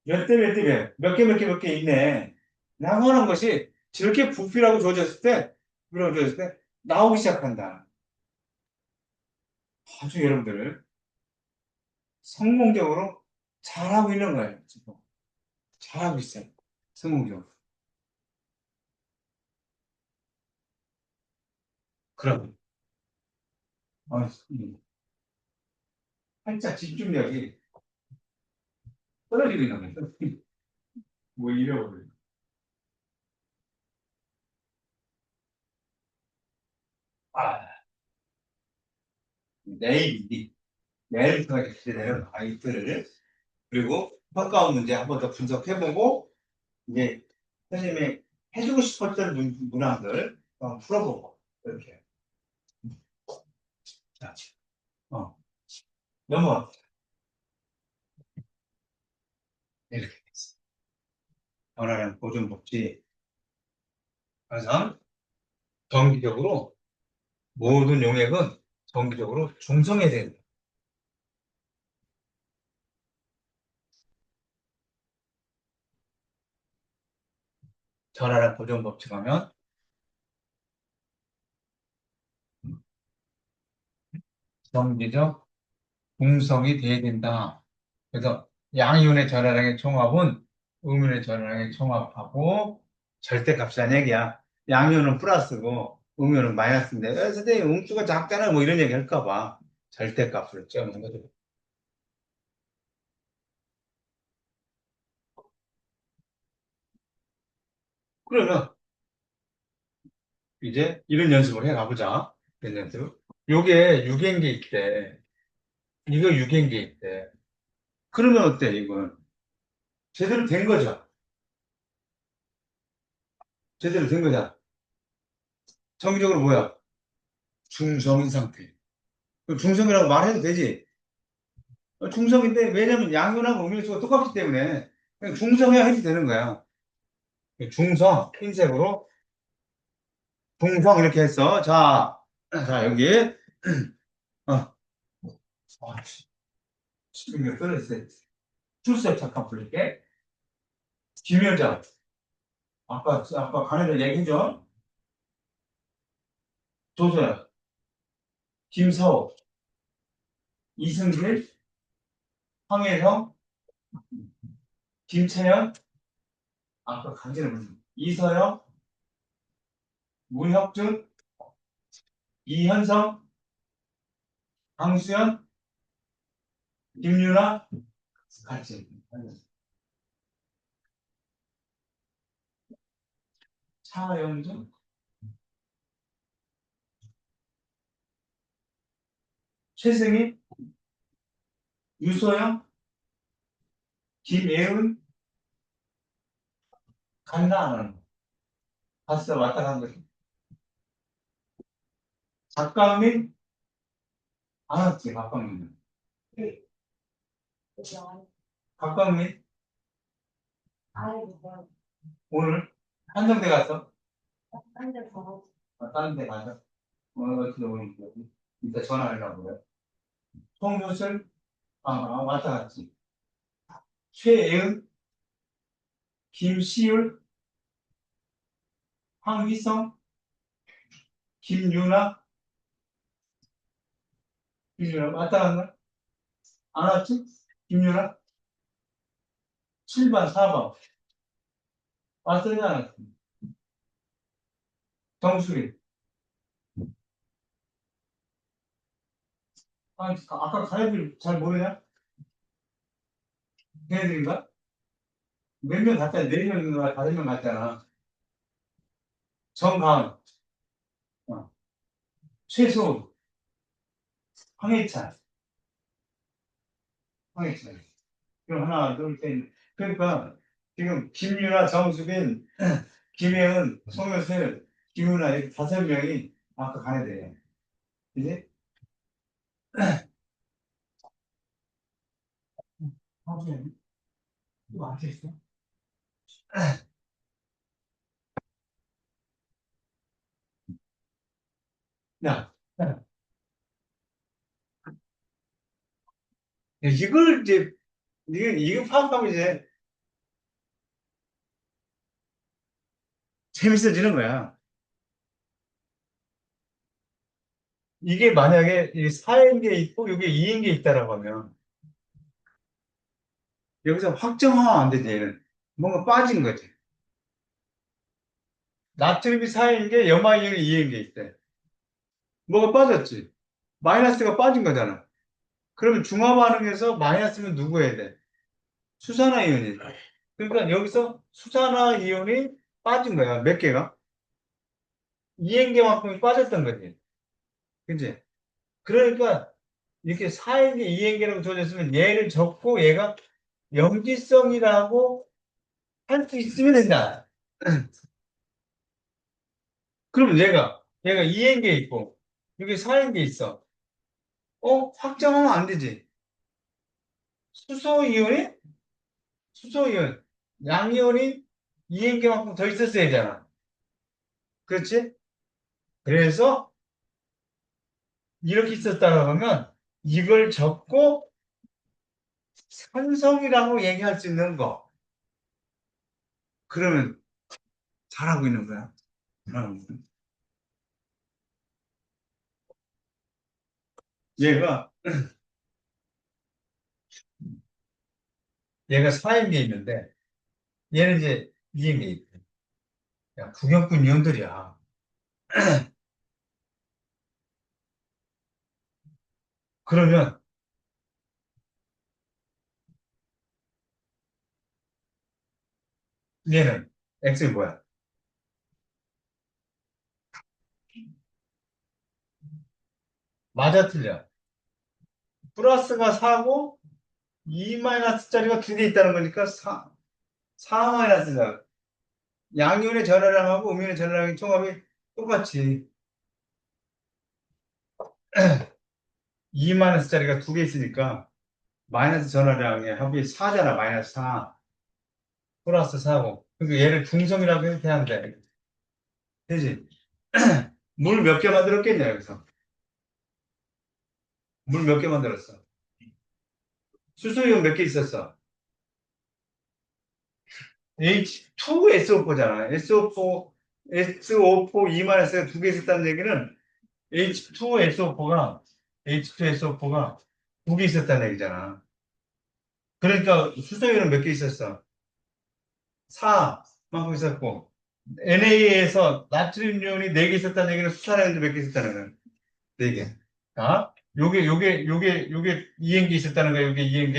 몇 개 있네. 라고 하는 것이 저렇게 부피라고 주어졌을 때, 나오기 시작한다. 아주 여러분들, 성공적으로 잘하고 있는 거예요. 지금. 잘하고 있어요. 성공적으로. 그럼, 아, 살짝 집중력이 떨어지고 있는 거예요. 뭐 잃어버려요. 아, 내일이, 내일부터 기대되는 아이들을, 그리고 평가원 문제 한 번 더 분석해보고, 이제 선생님이 해주고 싶었던 문항들 풀어보고, 이렇게. 자, 어, 넘어가. 이렇게 됐어. 변화량 보존복지. 그래서 정기적으로 모든 용액은 정기적으로 중성해야 된다. 전화량 보존법칙 하면 정기적 중성이 돼야 된다. 그래서 양이온의 전화량의 총합은 음이온의 전화량의 총합하고 절대값이라는 얘기야. 양이온은 플러스고 음이온은 마이너스인데 선생님 음수가 작잖아 뭐 이런 얘기 할까 봐 절대값을 떼어놓는 거죠. 그러면 이제 이런 연습을 해 가보자. 이런 연습. 요게 6행기 있대. 이거 6행기 있대. 그러면 어때, 이건? 제대로 된 거죠? 제대로 된 거잖아. 정기적으로 뭐야? 중성인 상태. 그럼 중성이라고 말해도 되지? 중성인데, 왜냐면 양면하고 음료수가 똑같기 때문에, 그냥 중성이야 해도 되는 거야. 중성, 흰색으로, 중성 이렇게 했어. 자, 여기, 어, 아, 집중력 떨어졌어. 출석 잠깐 부를게. 김현장, 아까 간에다 얘기해줘. 조서야, 김사호, 이승길, 황혜성, 김채연, 아까 강제는 무슨, 이서영, 문혁준, 이현성, 강수연, 김유나, 같이. 차영준, 최승희, 유소영, 김예은, 갔나 안 하는 거. 갔어, 왔다 간 거지. 박강민, 안 왔지, 박강민은. 박강민, 오늘 한정대 갔어. 다른 데 가서. 어떻게 보니까. 이따 전화하려고 그래. 송효슬, 왔다 갔지. 최예은, 김시율, 황희성, 김유나, 왔다 갔나? 안 왔지? 김유나? 7번, 4번. 왔더니 안 왔지? 정수리. 아까 가야들 잘 모르냐? 걔네들인가? 몇 명 갔잖아. 4명인가 5명 갔잖아. 정가은, 어, 최소, 황해찬, 황해찬. 그럼 하나, 둘, 셋. 그러니까 지금 김유나, 정수빈, 김혜은, 송효슬, 김윤아 이렇게 5명이 아까 가야 돼. 그지? 하수연, 또 앉아있어? 야, 야, 이걸 이제, 이거 파악하면 이제 재밌어지는 거야. 이게 만약에 이 4인계 있고 이게 2인계 있다라고 하면 여기서 확정하면 안 되지, 얘는. 뭔가 빠진 거지. 나트륨이 4인계, 염화이온이 2인계 있대. 뭐가 빠졌지? 마이너스가 빠진 거잖아. 그러면 중화 반응에서 마이너스면 누구 해야 돼? 수산화 이온이. 그러니까 여기서 수산화 이온이 빠진 거야. 몇 개가? 2행계만큼이 빠졌던 거지. 그지? 그러니까 이렇게 4행계, 2행계라고 줘졌으면 얘를 적고 얘가 염기성이라고 할 수 있으면 된다. 그럼 얘가 2행계 있고 여기 4행계 있어. 확정하면 안 되지. 수소 이온이 수소 이온, 양이온이 2행계만큼 더 있었어야 되잖아. 그렇지? 그래서 이렇게 있었다고 하면 이걸 적고 산성이라고 얘기할 수 있는 거. 그러면 잘하고 있는 거야. 잘하고 있는 거야. 얘가 얘가 4인계 있는데 얘는 이제 2인계 있대. 야, 구경꾼 년들이야. 그러면 얘는 X이 뭐야? 맞아 틀려. 플러스가 4고 2 마이너스짜리가 두 개 있다는 거니까 4 마이너스다. 양이온의 전화량하고 음이온의 전화량의 총합이 똑같이 2 마이너스짜리가 두 개 있으니까 마이너스 전화량의 합이 4잖아. 마이너스 4. 플러스 4고. 그러니까 얘를 중성이라고 이렇게 하는데 되지? 물 몇 개 만들었겠냐, 여기서? 물 몇 개 만들었어? 수소이온 몇 개 있었어? H2SO4잖아. SO4, SO4 2-가 두 개 있었다는 얘기는 H2SO4가 두 개 있었다는 얘기잖아. 그러니까 수소이온은 몇 개 있었어? 4만큼 있었고, NA에서 나트륨 이온이 4개 있었다는 얘기는 수산화이온도 몇 개 있었다는 거야? 4개. 아? 요게 이행기 있었다는 거야, 요게 이행기.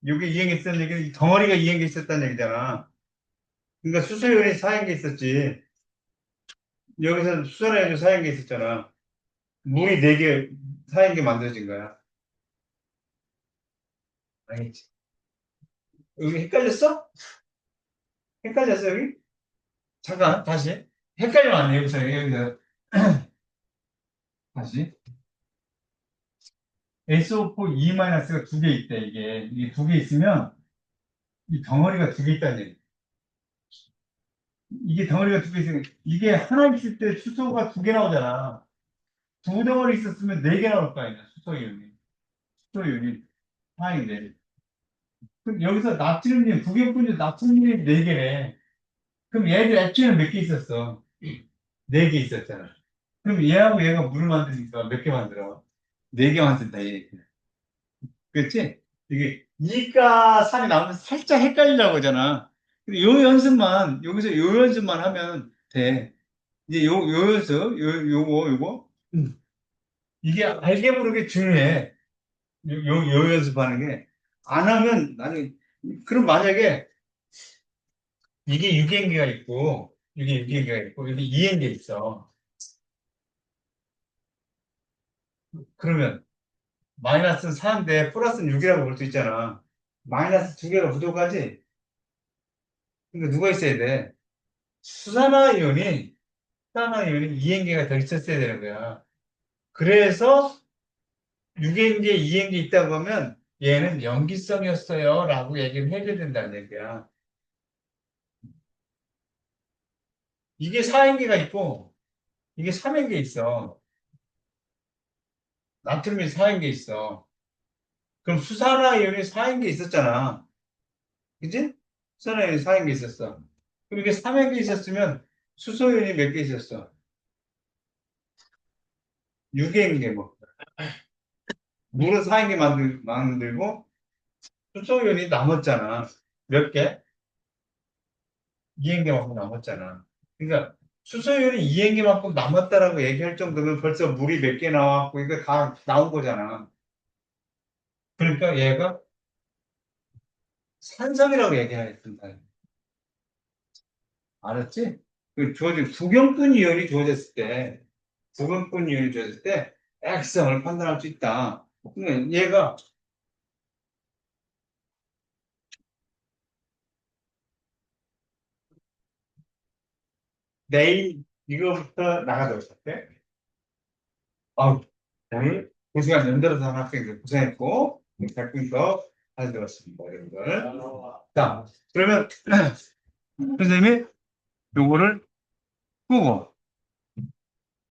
요게 이행기 있었다는 얘기는 덩어리가 이행기 있었다는 얘기잖아. 그러니까 수소연이 사행기 있었지. 여기서 수소연이 사행기 있었잖아. 물이 4개 사행기 만들어진 거야. 아니지. 여기 헷갈렸어? 헷갈렸어, 여기? 잠깐, 다시. 헷갈리면 안 돼, 여기서. 다시. SO4 2-가 두 개 있대, 이게. 이게 두 개 있으면, 이 덩어리가 두 개 있다는 얘기. 이게 덩어리가 두 개 있으면, 이게 하나 있을 때 수소가 두 개 나오잖아. 두 덩어리 있었으면 4개 나올 거 아니야, 수소이온이. 수소이온이. 하나인데. 그럼 여기서 나트륨이, 구경꾼이 나트륨이 4개네. 그럼 얘들 액체는 몇 개 있었어? 4개 있었잖아. 그럼 얘하고 얘가 물을 만드니까 몇 개 만들어? 4개 만든다, 얘. 그렇지? 이게 2가 3이 나오면 살짝 헷갈리려고 하잖아. 근데 여기서 요 연습만 하면 돼. 이제 요 연습, 요거. 이게 알게 모르게 중요해. 요 연습하는 게. 안 하면, 나는, 그럼 만약에 이게 6행기가 있고, 이게 6행기가 있고, 여기 2행기 있어. 그러면 마이너스는 4인데 플러스는 6이라고 볼 수 있잖아. 마이너스 두 개가 부족하지? 그러니까 누가 있어야 돼? 수산화이온이, 수산화이온이 2행기가 더 있었어야 되는 거야. 그래서 6행기에 2행기 있다고 하면 얘는 염기성이었어요. 라고 얘기를 해줘야 된다는 얘기야. 이게 4행기가 있고, 이게 3행기 있어. 나트륨이 4행기 있어. 그럼 수산화이온이 4행기 있었잖아. 그지? 수산화이온이 4행기 있었어. 그럼 이게 3행기 있었으면 수소이온이 몇 개 있었어? 6행기 뭐. 물은 4행기 만들고 수소이온이 남았잖아. 몇 개? 2행기만큼 남았잖아. 그러니까 수소이온이 2행기만큼 남았다라고 얘기할 정도면 벌써 물이 몇 개 나왔고 이거 다 나온 거잖아. 그러니까 얘가 산성이라고 얘기하겠습니다. 알았지? 그 주어진 구경꾼 이온이 주어졌을 때, 구경꾼 이온이 주어졌을 때 액성을 판단할 수 있다. 그러니까 얘가 내일 이거부터 나가도록 할게. 아, 오늘 그 시간 연달아서 한 학생들 고생했고, 작품서 잘 들었습니다, 여러분들. 자, 그러면 선생님이 요거를 끄고